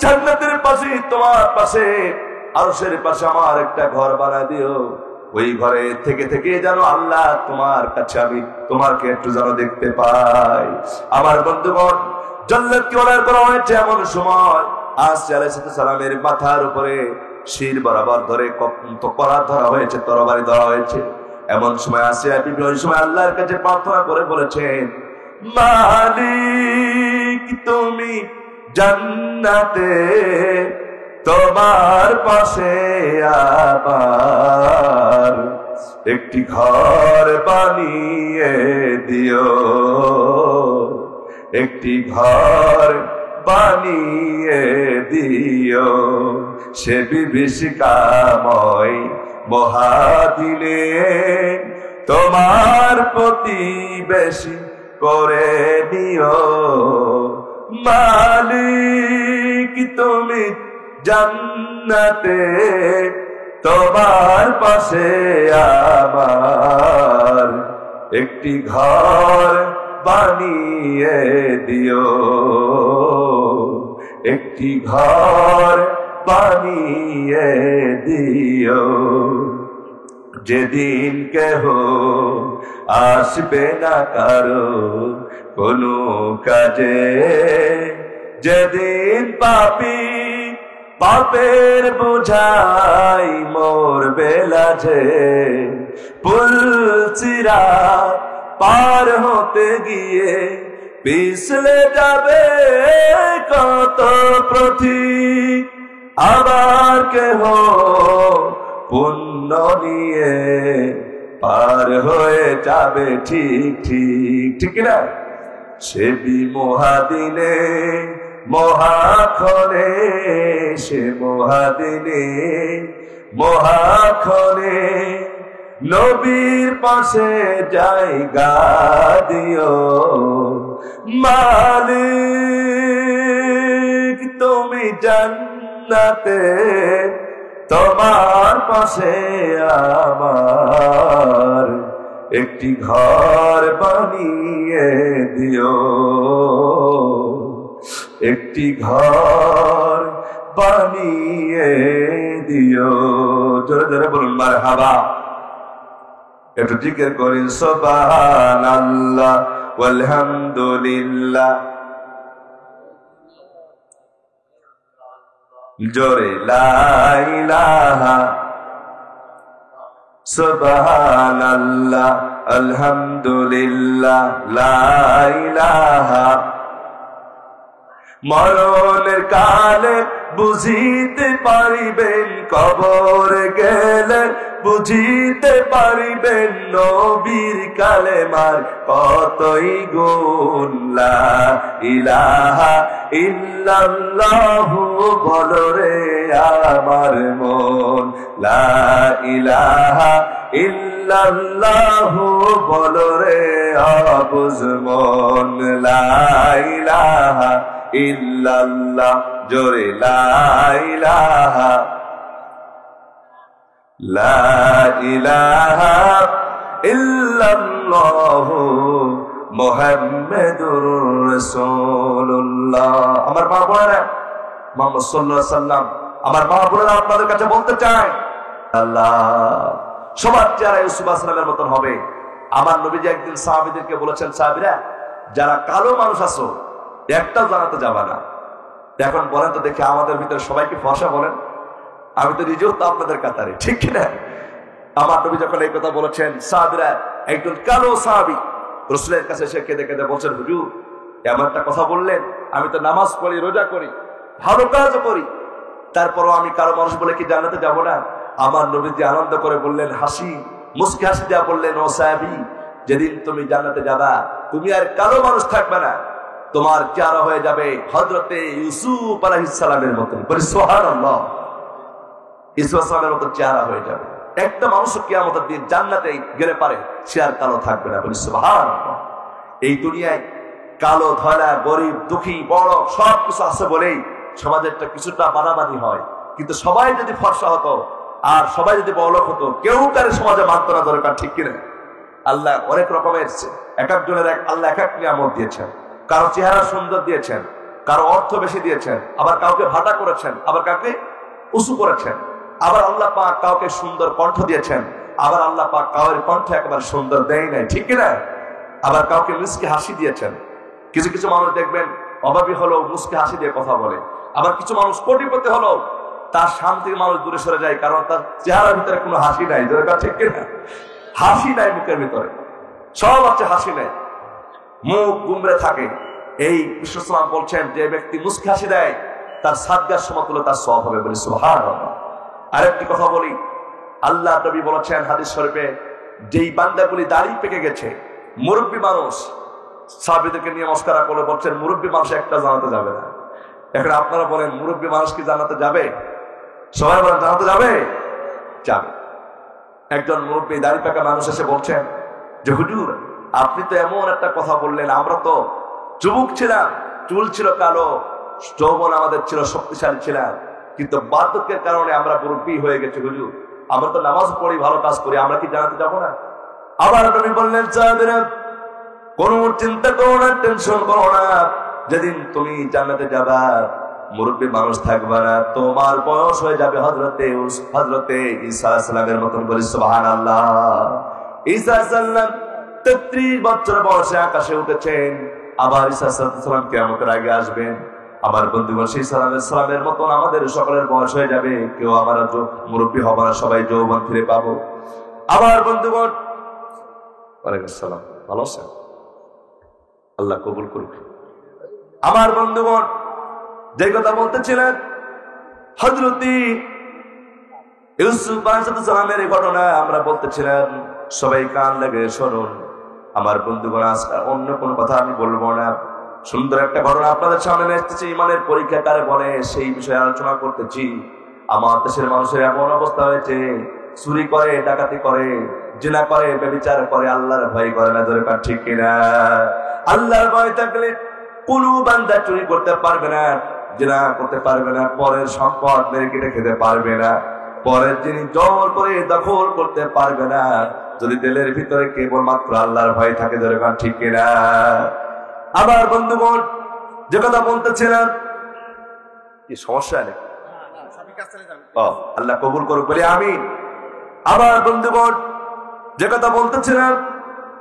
জান্নাতের পাশে, তোমার পাশে, আরশের পাশে আমার একটা ঘর বানিয়ে দিও। ওই ঘরে থেকে থেকে যেন আল্লাহ তোমার কাছে আমি তোমাকে একটু যেন দেখতে পাই। আমার বন্ধুগণ, জান্নাতকে অর্ডার করা হয়েছে এমন সময় আসিয়া আলাইহিস সালামের মাথার উপরে শির বরাবর ধরে করাত ধরা হয়েছে, তরবারি ধরা হয়েছে। এমন সময় আসিয়া বিবি ওই সময় আল্লাহর কাছে প্রার্থনা করে বলেছেন, মালিক তুমি জান্নাতে তোমার পাশে আবার একটি ঘর বানিয়ে দিও, একটি ঘর বানিয়ে দিও, সে বিভীষিকাময় মহাদিনে তোমার প্রতিবেশী করে নিও। মালিক তুমি জান্নাতে তোমার পাশে আমার একটি ঘর বানিয়ে দিও, একটি ঘর বানিয়ে দিও। যেদিন কেহ আসবে না কারো কোনো কাজে, যেদিন পাপী পাপের বোঝাই মরবে লাজে, পুলসিরা পার হতে গিয়ে পিছলে যাবে কত পথিক, আবার কেহ পুণ্য নিয়ে পার হয়ে যাবে ঠিক ঠিক, ঠিক না? সে মহাদিনে মহাক্ষণে, সে মহাদিনে মহাক্ষণে নবীর পাশে জায়গা দিও মালিক তুমি জান্নাতে তোমার পাশে আমার একটি ঘর বানিয়ে দিও একটি ঘর বানিয়ে দিও জোরে জোরে বলুন মারহাবা একটু জিকির করি সুবহানাল্লাহ ওয়ালহামদুলিল্লাহ জোরে লা ইলাহা সুবহানাল্লাহ আলহামদুলিল্লাহ লা ইলাহা মরণের কালে বুঝিতে পারিবেন কবর গেলে বুঝিতে পারিবেন নবীর কালেমার কতই গুণ লা ইলাহা ইল্লাল্লাহু বলো রে আমার মন লা ইলাহা ইল্লাল্লাহু বলো রে আবুজ মন লা ইলাহা ইল্লাল্লাহ জোরে লা ইলাহা লা ইলাহা ইল্লাল্লাহু মুহাম্মাদুর রাসূলুল্লাহ। আমার মা বোনেরা মুহাম্মদ সাল্লাল্লাহু আলাইহি সাল্লাম আমার মা বোনেরা আপনাদের কাছে বলতে চাই আল্লাহ সবার চেহারা ইউসুফ আলাইহিস সালামের মতন হবে। আমার নবীজি একদিন সাহাবীদেরকে বলেছেন সাহাবীরা যারা কালো মানুষ আছো একটাও জানাতে যাবা না। এখন বলেন তো দেখি আমাদের ভিতরে সবাইকে ফর্সা বলেন, আমি তো নিজেও তো আপনাদের কাতারে, ঠিক কিনা? আমার নবী যখন এই কথা বলেছেন সাহাবীরা একজন কালো সাহাবী রাসূলের কাছে এসে কেঁদে কেঁদে বলছেন হুজুর এমন একটা কথা বললেন, আমি তো নামাজ পড়ি রোজা করি ভালো কাজ করি তারপরও আমি কালো মানুষ বলে কি জান্নাতে যাব না? আমার নবীজি আনন্দ করে বললেন হাসি মুস্কি হাসি দেওয়া বললেন ও সাহাবী যেদিন তুমি জান্নাতে যাবা তুমি আর কালো মানুষ থাকবে না, তোমার চেহারা হয়ে যাবে হযরতে ইউসুফ আলাইহিস সালামের মতন। বলি সুবহানাল্লাহ। ইউসুফ আলাইহিস সালামের মতন চেহারা হয়ে যাবে। একটা মানুষ কিয়ামতের দিন জান্নাতে গেলে পারে সে আর কালো থাকবে না। বলি সুবহানাল্লাহ। এই দুনিয়ায় কালো ধলা গরিব দুঃখী বড় সব কিছু আছে বলেই সমাজের কিছুটা বানাবানি হয়, কিন্তু সবাই যদি ফর্সা হতো আর সবাই যদি বড়লোক হতো কেউ কারে সমাজে মানত না দরকার, ঠিক কিনা? আল্লাহ অনেক রকমের এক একজনের আল্লাহ এক এক নিয়ামত দিয়েছেন। কারো চেহারা সুন্দর দিয়েছেন, কারো অর্থ বেশি দিয়েছেন, আবার কাউকে ভাটা করেছেন, আবার কাউকে উঁচু করেছেন, আবার আল্লাহ পাক কাউকে সুন্দর কণ্ঠ দিয়েছেন, আবার আল্লাহ পাক কাউয়ের কণ্ঠ একেবারে সুন্দর দেয় নাই, ঠিক কিনা? আবার কাউকে মুস্কি হাসি দিয়েছেন। কিছু কিছু মানুষ দেখবেন অভাবী হলেও মুস্কি হাসি দিয়ে কথা বলে, আবার কিছু মানুষ কোটিপতি হলেও তার সামনে থেকে মানুষ দূরে সরে যায় কারণ তার চেহারার ভিতরে কোনো হাসি নাই, ঠিক কিনা? হাসি নাই মুখের ভিতরে, সব আছে হাসি নাই, মুখ গুমরে থাকে। এই বিশ্বসালাম বলছেন যে ব্যক্তি মুস্কি হাসি দেয় তার সাদগার সমতুল্য তার সওয়াব হবে। বলি সুবহানাল্লাহ। আরেকটি কথা বলি, আল্লাহ নবী বলেছেন হাদিস শরীফে যেই বান্দাগুলি দাড়ি পেকে গেছে মুরব্বী মানুষ সাহাবীদেরকে নিয়ে মস্করা করে বলছেন মুরব্বী মানুষ একটা জানাতে যাবে না। এখন আপনারা বলেন মুরব্বী মানুষ কি জানাতে যাবে? সবাই বলেন জানাতে যাবে? যাবে। একজন মুরব্বী দাড়ি পাকা মানুষ এসে বলছেন যে হুজুর আপনি তো এমন একটা কথা বললেন, আমরা তো যুবক ছিলাম, চুল ছিল কালো, যৌবন আমাদের ছিল, শক্তিশালী ছিলাম, কিন্তু বার্ধক্যের কারণে আমরা মুরব্বী হয়ে গেছি হুজুর, আমরা তো নামাজ পড়ি ভালো কাজ করি, আমরা কি জানাতে যাবো না? আবার নবী বললেন সাহাবীরা কোন চিন্তা করো না, টেনশন করো না, যেদিন তুমি জান্নাতে যাবা মুরব্বী মানুষ থাকবে না, তোমার বয়স হয়ে যাবে হযরতে ঈসা আলাইহিস সালামের মতন। বলি সুবহানাল্লাহ। ঈসা আলাইহিস সালাম 33 বছর বয়সে আকাশে উঠেছেন, আবার ঈসা আলাইহিস সালাম কিয়ামতের আগে আসবেন। আমার বন্ধুগণ সেই সালামের মতন আমাদের সকলের বয়স হয়ে যাবে, কেউ আমার মুরব্বী হবে না, সবাই যৌবন ফিরে পাবো। আবার বন্ধুগণ ওয়ালাইকুম আসসালাম, ভালো আছেন? আল্লাহ কবুল করুক। আমার বন্ধুগণ যে কথা বলতেছিলেন হযরত ইউসুফ আলাইহিস সালামের এই ঘটনা আমরা বলতেছিলাম, সবাই কান লাগে শুনুন। আমার বন্ধুগণ আজকে অন্য কোনো কথা আমি বলবো না, সুন্দর একটা ঘটনা আপনাদের সামনে নিয়ে এসেছি। ইমানের পরীক্ষা কারে বলে সেই বিষয়ে আলোচনা করতেছি। আমার দেশের মানুষের এমন অবস্থা হয়েছে, চুরি করে, ডাকাতি করে, জিনা করে, ব্যভিচার করে, আল্লাহর ভয় করে না। ধরে কার ঠিক কিনা? আল্লাহর ভয় থাকলে কোনো বান্দা চুরি করতে পারবে না, জিনা করতে পারবে না, পরের সম্পদ মেরে কেটে খেতে পারবে না, পরের জিনিস জোর করে দখল করতে পারবে না, যদি দিলের ভিতরে কেবলমাত্র আল্লাহর ভয় থাকে। ধরে কার ঠিক কিনা? আবার বন্ধুগণ, যে কথা বলতেছিলাম, কি সমস্যা নেই, আল্লাহ কবুল করুক বলে আমি। আবার বন্ধুগণ, যে কথা বলতেছিলাম,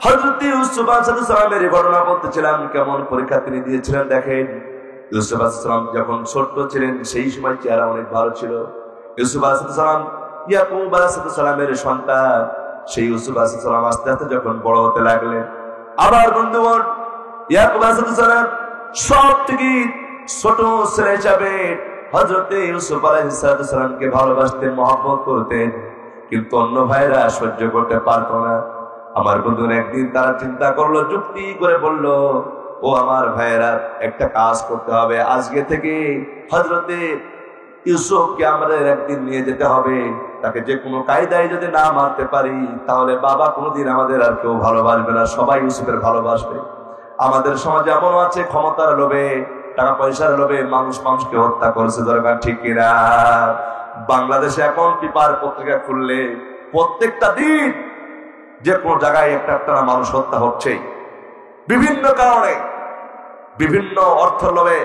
হযরত ইউসুফ আলাইহিস সালামের ঘটনা বলতেছিলাম, কেমন পরীক্ষা তিনি দিয়েছিলেন। দেখেন, ইউসুফ আলাইহিস সালাম যখন ছোট ছিলেন সেই সময় চেহারা অনেক ভালো ছিল। ইউসুফ আলাইহিস সালাম ইয়াকুব আলাইহিস সালামের সন্তান। সেই ইউসুফ আলাইহিস সালাম আস্তে আস্তে যখন বড় হতে লাগলেন, আবার বন্ধুগণ, ইয়াকুব আলাইহিস সালাম সব থেকে ছোট ছেলে হিসাবে হযরত ইউসুফ আলাইহিস সালামকে ভালোবাসতেন, মহব্বত করতেন, কিন্তু অন্য ভাইরা সহ্য করতে পারত না। আমার বন্ধুরা একদিন তারা চিন্তা করলো, যুক্তি করে বলল, ও আমার ভাইয়েরা, একটা কাজ করতে হবে, আজকে থেকে হযরতে ইউসুফকে আমাদের একদিন নিয়ে যেতে হবে, তাকে যে কোনো কায়দায় যদি না মারতে পারি তাহলে বাবা কোনোদিন আমাদের আর কেউ ভালোবাসবে না, সবাই ইউসুফের ভালোবাসবে। আমাদের সমাজে এমন আছে, ক্ষমতার লোভে, টাকা পয়সার লোভে মানুষ মানুষকে হত্যা করেছে। দরকার ঠিক কিনা? বাংলাদেশে এখন পেপার পত্রিকা খুললে প্রত্যেকটা দিন যে কোনো জায়গায় একটা একটা মানুষ হত্যা হচ্ছেই, বিভিন্ন কারণে, বিভিন্ন অর্থ লোভে,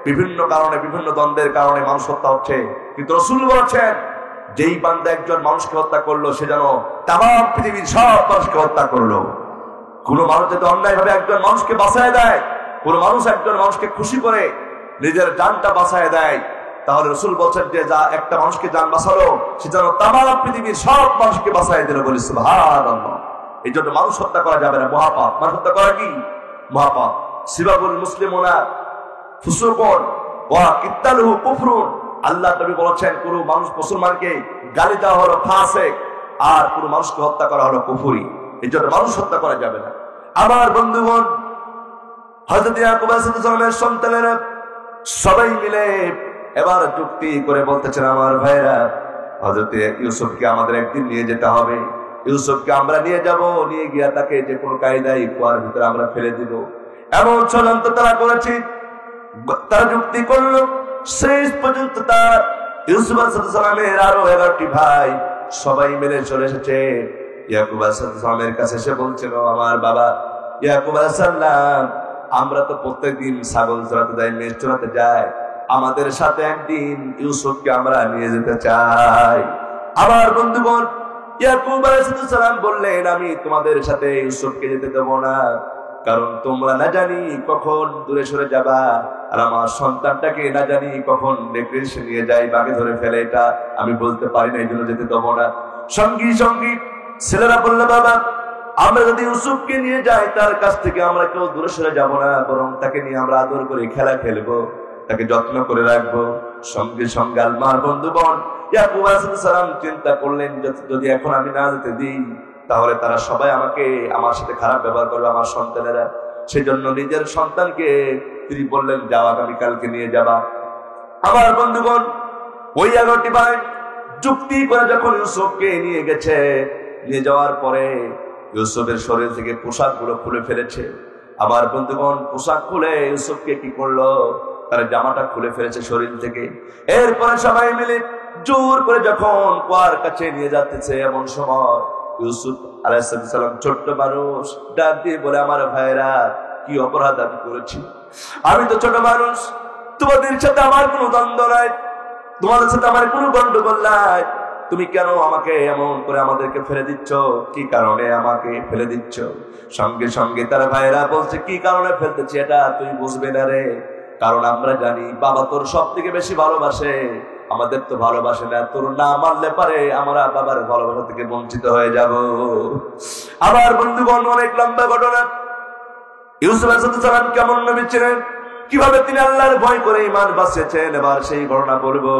বিভিন্ন কারণে, বিভিন্ন দ্বন্দ্বের কারণে মানুষ হত্যা হচ্ছে। কিন্তু রাসূল বলেছেন, যেই বান্দা একজন মানুষকে হত্যা করলো সে যেন তামাম পৃথিবীর সব মানুষকে হত্যা করলো। কোন মানুষ যদি অন্যায় ভাবে একজন মানুষকে বাঁচায় দেয়, কোন মানুষ একজন মানুষকে খুশি করে নিজের জানটা বাঁচায় দেয়, তাহলে রাসূল বলছেন যে যা একটা মানুষকে জান বাঁচালো সে যেন তামাম পৃথিবীর সব মানুষকে বাঁচায় দিল। বলি সুবহানাল্লাহ। এই জন্য মানুষ হত্যা করা যাবে না, মহাপাপ। মানুষ হত্যা করা কি মহাপাপ। সিবাবুল মুসলিমুনা ফুসুকুন ওয়া কিতালুহু কুফরুন। আল্লাহ নবী বলেছেন, কোন মানুষ মুসলমানকে গালি দেওয়া হলো ফাসিক, আর কোন মানুষকে হত্যা করা হলো কুফরি। এই জন্য মানুষ হত্যা করা যাবে না। আমার বন্ধুগণ, হযরত ইয়াকুব আলাইহিস সালামের সন্তানেরা সবাই মিলে এবার যুক্তি করে বলতেছেন, আমার ভাইরা, হযরত ইউসুফকে আমাদের একদিন নিয়ে যেতে হবে, ইউসুফকে আমরা নিয়ে যাব, নিয়ে গিয়ে তাকে যে কোনো কায়দায় কুয়ার ভিতরে আমরা ফেলে দিব। এমন চূড়ান্ত তারা করেছে, তারা যুক্তি করলো। শেষ পর্যন্ত তার ইউসুফ আলাইহিস সালামের আরো 11টি ভাই সবাই মিলে চলে এসেছে ইয়াকুব আলাইহিস সালামের কাছে। এসে বলছিল, আমার বাবা ইয়াকুব আলাইহিস সালাম, আমরা তো প্রত্যেকদিন ছাগল চড়াতে যাই, মেষ চড়াতে যাই, আমাদের সাথে একদিন ইউসুফকে আমরা নিয়ে যেতে চাই। আমার বন্ধুগণ, ইয়াকুব আলাইহিস সালাম বললেন, আমি তোমাদের সাথে ইউসুফকে যেতে দেব না, কারণ তোমরা না জানি কখন দূরে সরে যাবা, আর আমার সন্তানটাকে না জানি কখন ডেকে নিয়ে যায়, বাগে ধরে ফেলে, এটা আমি বলতে পারি না, এই জন্য যেতে দেবো না। সঙ্গী সঙ্গী ছেলেরা বললো, বাবা, আমরা যদি ইউসুফকে নিয়ে যাই তার কাছ থেকে আমরা কেউ দূরে সরে যাব না, বরং তাকে নিয়ে আমরা আদর করে খেলা খেলবো, তাকে যত্ন করে রাখবো। সঙ্গে সঙ্গে আল্লাহর বন্ধুগণ, ইয়াকুব আলাইহিস সালাম চিন্তা করলেন, যদি এখন আমি না যেতে দিই তাহলে তারা সবাই আমাকে, আমার সাথে খারাপ ব্যবহার করবে, আমার সন্তানেরা। সেই জন্য নিজের সন্তানকে তিনি বললেন, যাও, আগামীকালকে নিয়ে যাবা। আমার বন্ধুগণ, ওই 11টি ভাই যুক্তি করে যখন ইউসুফকে নিয়ে গেছে, নিয়ে যাওয়ার পরে ইউসুফের শরীর থেকে পোশাকগুলো খুলে ফেলেছে। আমার বন্ধুগণ, পোশাক খুলে ইউসুফকে কি করলো, তার জামাটা খুলে ফেলেছে শরীর থেকে। এরপরে সবাই মিলে জোর করে যখন কুয়ার কাছে নিয়ে যাচ্ছে, এমন সময় ইউসুফ আলাইহিস সালাম ছোট্ট মানুষ ডাক দিয়ে বলে, আমার ভাইরা, কি অপরাধ আমি করেছি? আমি তো ছোট মানুষ, তোমাদের সাথে আমার কোনো দ্বন্দ্ব নাই, তোমাদের সাথে আমার কোনো গন্ডগোল নাই, তুমি কেন আমাকে এমন করে আমাদেরকে ফেলে দিচ্ছ? কি কারণে আমাকে ফেলে দিচ্ছ? সঙ্গে সঙ্গে তার ভাইরা বলছে, কি কারণে ফেলতেছি এটা তুই বুঝবে না রে, কারণ আমরা জানি বাবা তোর সব থেকে বেশি ভালোবাসে, আমাদের তো ভালোবাসে না, তোর না মানলে পারে আমরা বাবার ভালোবাসা থেকে বঞ্চিত হয়ে যাব। আবার বন্ধুগণ, অনেক লম্বা ঘটনা। ইউসুফ আলাইহিস সালাম কেমন নবী ছিলেন, কিভাবে তিনি আল্লাহর ভয় করে ঈমান বাঁচিয়েছেন, এবার সেই ঘটনা বলবো।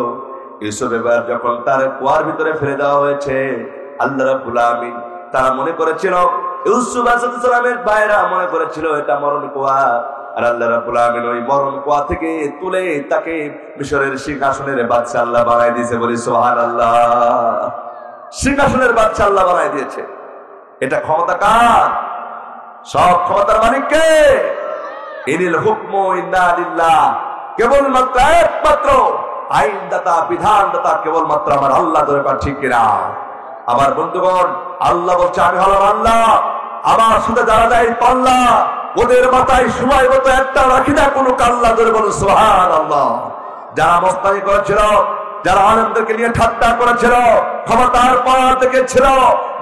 ইউসুফ এবার যখন তার কুয়ার ভিতরে ফেলে দেওয়া হয়েছে, আল্লাহ রাব্বুল আলামিন, তারা মনে করেছিল, ইউসুফ আলাইহিস সালামের ভাইরা মনে করেছিল এটা মরণ কুয়া, আর আল্লাহ রাব্বুল আলামিন ওই মরণ কুয়া থেকে তুলে তাকে মিশরের সিংহাসনের বাদশা আল্লাহ বানায় দিয়েছে। বলি সুবহানাল্লাহ। সিংহাসনের বাদশা আল্লাহ বানায় দিয়েছে। এটা ক্ষমতা কার? সব ক্ষমতার মালিক কে? ইনিল হুকমু ইল্লা লিল্লাহ। কেবলমাত্র একমাত্র আইনদাতা বিধানদাতা কেবলমাত্র আমার আল্লাহ। দরকার ঠিক কিনা? আমার বন্ধুগণ, আল্লাহ বলছে আমি হলাম আল্লাহ, আমার সাথে যারা যায় পাল্লা ওদের মাথায় সময় মতো একটা রাখি না কোনো কাল্লা। ধরে বলুন সুবহানাল্লাহ। যারা মস্তানি করেছিল, যারা আলেমদেরকে নিয়ে ঠাট্টা করেছিল, ক্ষমতার পাওয়ার থেকে ছিল,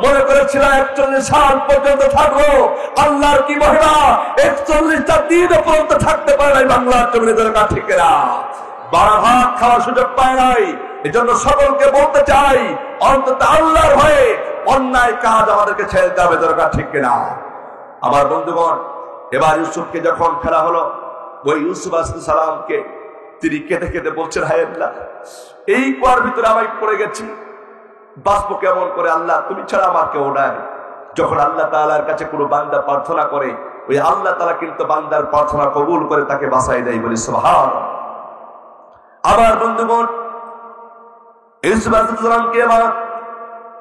মনে করেছিল 41 সাল পর্যন্ত থাকবো, আল্লাহর কি মহিমা, 41টা দিন পর্যন্ত থাকতে পারে নাই বাংলার জমিনে। দরকার ঠিক কিনা? 12 ভাগ খাওয়ার সুযোগ পায় নাই। এজন্য সকলকে বলতে চাই, অন্তত আল্লাহর ভয়ে অন্যায় কাজ আমাদেরকে ছেড়ে দিতে হবে। দরকার ঠিক কিনা? আমার বন্ধুগণ, এবার ইউসুফকে যখন ফেলা হলো, ওই ইউসুফ আলাইহিস সালামকে তিনি কেঁদে কেঁদে বলছেন, হায় আল্লাহ, এই কুয়ার ভিতরে আমি পড়ে গেছি, বাঁচবো কেমন করে? আল্লাহ তুমি ছাড়া আমার কেউ নাই। যখন আল্লাহ তাআলার কাছে কোনো বান্দা প্রার্থনা করে, ওই আল্লাহ তাআলা কিন্তু বান্দার প্রার্থনা কবুল করে তাকে বাঁচাই দেয়। বলি সুবহানাল্লাহ। আমার বন্ধুগণ, ইউসুফ আলাইহিস সালামকে এবার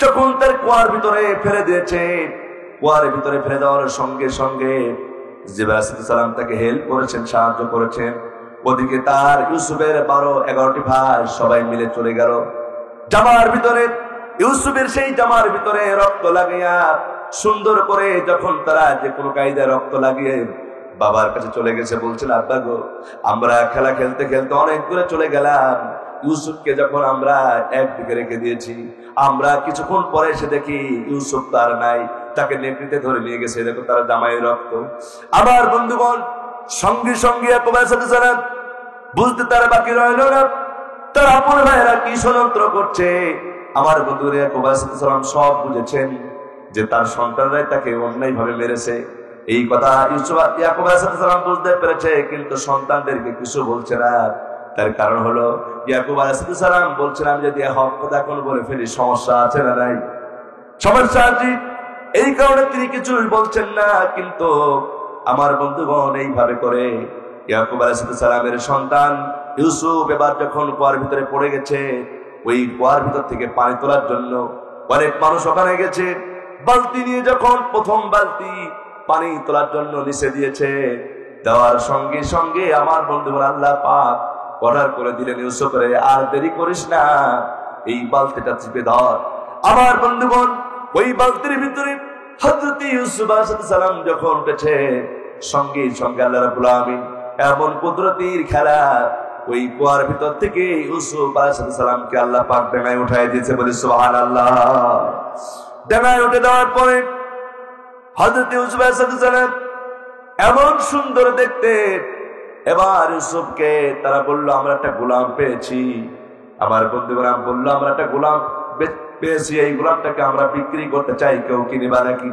যখন তার কুয়ার ভিতরে ফেলে দিয়েছে, কুয়ার ভিতরে ফেলে দেওয়ার সঙ্গে সঙ্গে জিবরাইল আলাইহিস সালাম তাকে হেল্প করেছেন, সাহায্য করেছেন। ওদিকে তার ইউসুফের 12-11টি ভাই সবাই মিলে চলে গেল জামার ভিতরে। ইউসুফের সেই জামার ভিতরে রক্ত লাগিয়া সুন্দর করে যখন তারা যে কোনো কায়দায় রক্ত লাগিয়ে বাবার কাছে চলে গেছে, বলছেন আব্বা গো, আমরা খেলা খেলতে খেলতে অনেক দূরে চলে গেলাম, ইউসুফকে যখন আমরা একদিকে রেখে দিয়েছি, আমরা কিছুক্ষণ পরে এসে দেখি ইউসুফ তার নাই, তাকে নেকড়িতে ধরে নিয়ে গেছে, দেখো তার জামাই রক্ত। আমার বন্ধুগণ, সঙ্গে সঙ্গে ইয়াকুব আলাইহিস সালাম বুঝতে তার বাকি রইল না, তার আপন ভাইরা কি ষড়যন্ত্র করছে। আমার বন্ধুরা ইয়াকুব আলাইহিস সালাম সব বুঝেছেন যে তার সন্তানরাই তাকে অন্যায় ভাবে মেরেছে। এই কথা ইয়াকুব আলাইহিস সালাম বুঝতে পেরেছে, কিন্তু সন্তানদেরকে কিছু বলছে না। তার কারণ হলো ইয়াকুব আলাইহিস সালাম বলছেন, আমি যদি হক কথা এখন বলে ফেলি সমস্যা আছে না নাই? সমস্যা আছে। এই কারণে তিনি কিছুই বলছেন না। কিন্তু আমার বন্ধুগণ, এইভাবে করে ইয়াকুব আলাইহিস সালামের সন্তান ইউসুফ এবার যখন কুয়ার ভিতরে পড়ে গেছে, ওই কুয়ার ভিতর থেকে পানি তোলার জন্য অনেক মানুষ ওখানে গেছে। বালতি নিয়ে যখন প্রথম বালতি পানি তোলার জন্য নিচে দিয়েছে, দেওয়ার সঙ্গে সঙ্গে আমার বন্ধুগণ আল্লাহ পাক অর্ডার করে দিলেন ইউসুফের, আর দেরি করিস না, এই বালতিটা চিপে ধর। আমার বন্ধুগণ, ওই বালতির ভিতরে হযরত ইউসুফ আলাইহিস সালাম যখন উঠেছে, সঙ্গে সঙ্গে আল্লাহ রাব্বুল আলামিন এমন কুদরতির খেলা, ওই কুয়ার ভিতর থেকে ইউসুফ আলাইহিস সালামকে আল্লাহ পাক ডাঙায় উঠায় দিয়েছে। বলি সুবহানাল্লাহ। ডাঙায় উঠে দেওয়ার পরে হযরত ইউসুফ আলাইহিস সালাম এমন সুন্দর দেখতে। এবার ইউসুফকে তারা বললো, আমরা একটা গোলাম পেয়েছি। আমার বন্ধুরা বললো, আমরা একটা গোলাম পেয়েছি, এই গোলামটাকে আমরা বিক্রি করতে চাই, কেউ কিনবা নাকি?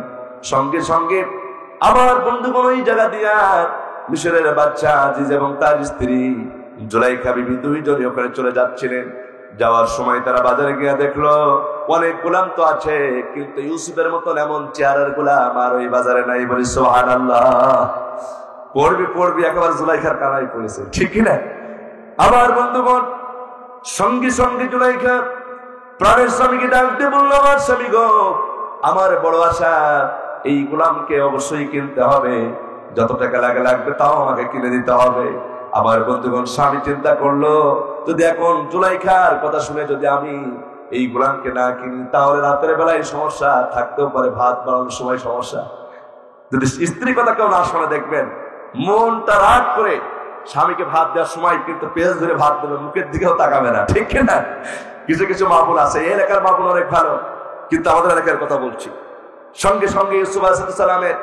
সঙ্গে সঙ্গে আমার বন্ধুগণ ওই জায়গা দিয়া মিশরের বাদশা আজিজ এবং তার স্ত্রী জুলাইখা বিবি দুইজনই ওখানে চলে যাচ্ছিলেন। যাওয়ার সময় তারা বাজারে গিয়ে দেখলো অনেক গোলাম তো আছে, কিন্তু ইউসুফের মতন এমন চেহারার গোলাম আর ওই বাজারে নাই। বলি সুবহানাল্লাহ। পড়বি একেবারে জুলাইখার কানায় পড়েছে, ঠিক কিনা? আমার বন্ধুগণ, সঙ্গে সঙ্গে জুলাইখা প্রাণের স্বামীকে ডাকতে বললো, আমার স্বামী গো, আমার বড় আশা, এই গোলামকে অবশ্যই কিনতে হবে, যত টাকা লাগবে তাও আমাকে কিনে দিতে হবে। আমার বন্ধুগণ, স্বামী চিন্তা করলো, যদি এখন জুলাইখার কথা শুনে যদি আমি এই গোলামকে না কিনি, তাহলে রাতের বেলায় সমস্যা থাকতেও পারে, ভাত বানানোর সময় সমস্যা। যদি স্ত্রী কথা কেউ না শোনে, দেখবেন মনটা রাগ করে স্বামীকে ভাত দেওয়ার সময় কিন্তু পেঁয়াজ ধরে ভাত দেবে, মুখের দিকেও তাকাবে না, ঠিক না? কিছু কিছু মাহফিল আছে, এই এলাকার মাহফিল অনেক ভালো, কিন্তু আমাদের এলাকার কথা বলছি। সঙ্গে সঙ্গে ইউসুফ আলাইহিস সালামের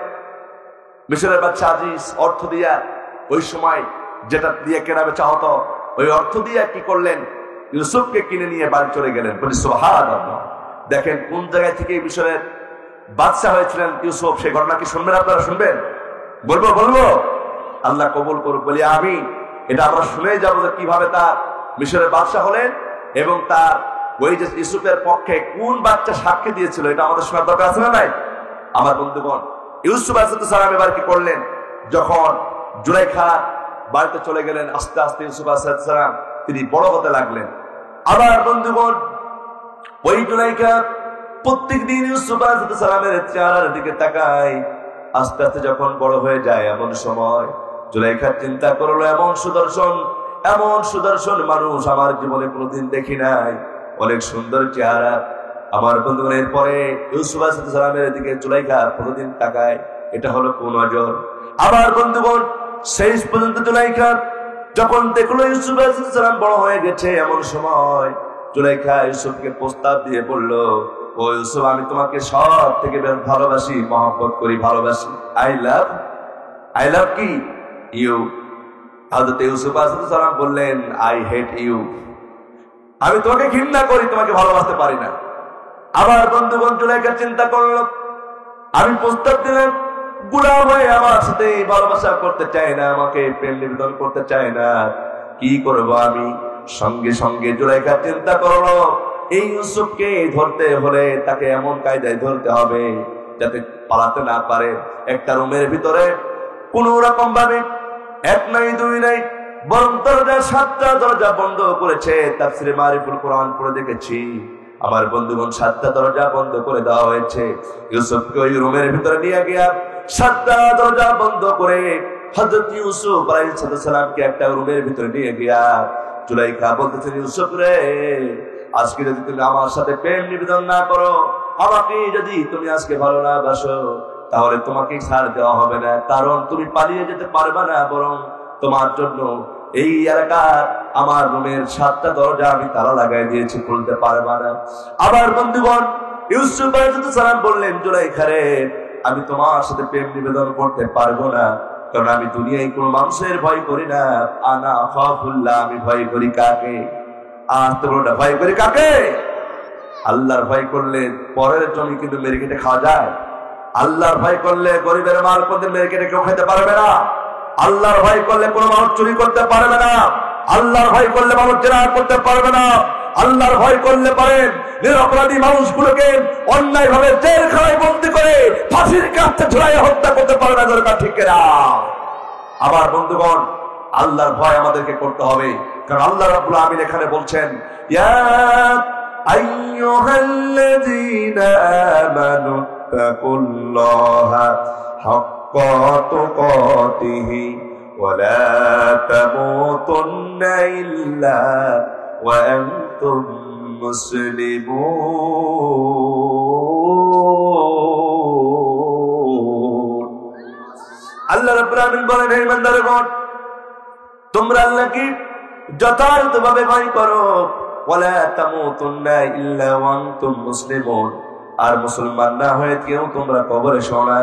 মিশরের বাদশা আজিজ অর্থ দিয়া, ওই সময় যেটা দিয়ে কেনা বেচা হতো, ওই অর্থ দিয়ে কি করলেন, ইউসুফকে কিনে নিয়ে বাড়ি চলে গেলেন। বলি সুবহানাল্লাহ। দেখেন কোন জায়গায় থেকে মিশরের বাদশা হয়েছিলেন ইউসুফ, সেই ঘটনা কি শুনবেন আপনারা? শুনবেন? বলবো আল্লাহ কবুল করুক। বলি আমি এটা আমরা শুনে যাবো যে কিভাবে তার মিশরের বাদশা হলেন, এবং তার ওই যে ইউসুফের পক্ষে কোন বাচ্চা সাক্ষী দিয়েছিল, এটা আমাদের শোনার দরকার আছে না নাই? আমার বন্ধুগণ, ইউসুফ আলাইহিস সালাম এবার কি করলেন, যখন জুলাইখা বাড়িতে চলে গেলেন। আস্তে আস্তে ইউসুফ আলাইহিস সালাম তিনি বড় হতে লাগলেন। আবার বন্ধুগণ, ওই জুলাইখা প্রত্যেকদিন ইউসুফ আলাইহিস সালামের চেহারার দিকে তাকায়। আস্তে আস্তে যখন বড় হয়ে যায়, এমন সময় জুলাইখা চিন্তা করলো, এমন সুদর্শন মানুষ আমার জীবনে কোনোদিন দেখি নাই, অনেক সুন্দর চেহারা। আমার বন্ধুগণের পরে ইউসুফ আলাইহিস সালামের দিকে জুলাইখা প্রতিদিন তাকায়, এটা হলো কোন নজর। আবার বন্ধুগণ, শেষ পর্যন্ত জুলাইখা যখন দেখলো ইউসুফ আলাইহিস সালাম বড় হয়ে গেছে, এমন সময় জুলাইখা ইউসুফকে প্রস্তাব দিয়ে বলল, ও ইউসুফ, আমি তোমাকে সব থেকে ভালোবাসি, মহব্বত করি, ভালোবাসি। আই লাভ কি ইউ। হযরত ইউসুফ আলাইহিস সালাম বললেন, আই হেট ইউ। আমি তোমাকে ঘৃণা করি, তোমাকে ভালোবাসতে পারি না। আবার বন্ধুগণ, জুলাইখা চিন্তা করলো, আমি প্রস্তাব দিলাম, বুড়া হয়ে আমার সাথে ভালোবাসা করতে চায় না, আমাকে প্রেম নিবেদন করতে চায় না, কি করব আমি? সঙ্গে সঙ্গে জুলাইখা চিন্তা করলো, এই ইউসুফকে ধরতে হলে তাকে এমন কায়দায় ধরতে হবে যাতে পালাতে না পারে। একটা রুমের ভিতরে কোন রকম ভাবে, এক নাই দুই নাই, বরং দরজা 7টা দরজা বন্ধ করেছে। তাফসীরে মারিফুল কোরআন পড়ে দেখেছি, আমার বন্ধুগণ, 7টা দরজা বন্ধ করে দেওয়া হয়েছে। ইউসুফকে ওই রুমের ভিতরে নিয়ে গিয়া 7টা দরজা বন্ধ করে হযরত ইউসুফ আলাইহিস সালামকে একটা রুমের ভিতরে নিয়ে গিয়া জুলাইখা বলতেছেন, ইউসুফ রে, আজকে যদি তুমি আমার সাথে প্রেম নিবেদন না করো, আমাকে যদি তুমি আজকে ভালো না বাসো, তাহলে তোমাকে ছাড় দেওয়া হবে না। কারণ তুমি পালিয়ে যেতে পারবে না, বরং তোমার জন্য এই এলাকার আমার রুমের 7টা দরজা আমি তালা লাগাই দিয়েছি, খুলতে পারবা না। আবার বন্ধুগণ, ইউসুফ আলাইহিস সালাম বললেন, জুলাইখা রে, আমি তোমার সাথে প্রেম নিবেদন করতে পারবো না, কারণ আমি দুনিয়ায় কোনো মানুষের ভয় করি না। আনা খাফুল্লাহ, আমি ভয় করি কাকে? ভয় করি কাকে? আল্লাহর ভয় করলে পরের জমি কিন্তু মেরে কেটে খাওয়া যায়। আল্লাহর ভয় করলে গরিবের মাল কোনদিন মেরে কেটে কেউ খেতে পারবে না। আল্লাহর ভয় করলে কোনো মানুষ চুরি করতে পারবে না। আল্লাহর ভয় করলে মানুষ জেনা করতে পারবে না। আল্লাহর ভয় করলে পারেন নিরপরাধী মানুষগুলোকে অন্যায় ভাবে জেলখানায় বন্দী করে ফাঁসির কাছে ঝুলাইয়ে হত্যা করতে পারবে না। দরকার ঠিক না? আবার বন্ধুগণ, আল্লাহর ভয় আমাদেরকে করতে হবে, কারণ আল্লাহ রাব্বুল আমিন এখানে বলছেন, ইয়া আইয়ুহাল্লাযীনা আমানু তাকুল্লাহা হাক্কা তুকাতিহি ওয়া লা তামুতুন্না ইল্লা ওয়া আনতুম মুসলিমুন। আল্লাহ রাব্বুল আমিন বলেন, হে ইমানদারগণ, তোমরা আল্লাহকে যথাযথভাবে ভয় করো, ওয়ালা তামুতুন্না ইল্লা ওয়া আনতুম মুসলিমুন, আর মুসলমান না হয়ে কেউ তোমরা কবরে শোও না।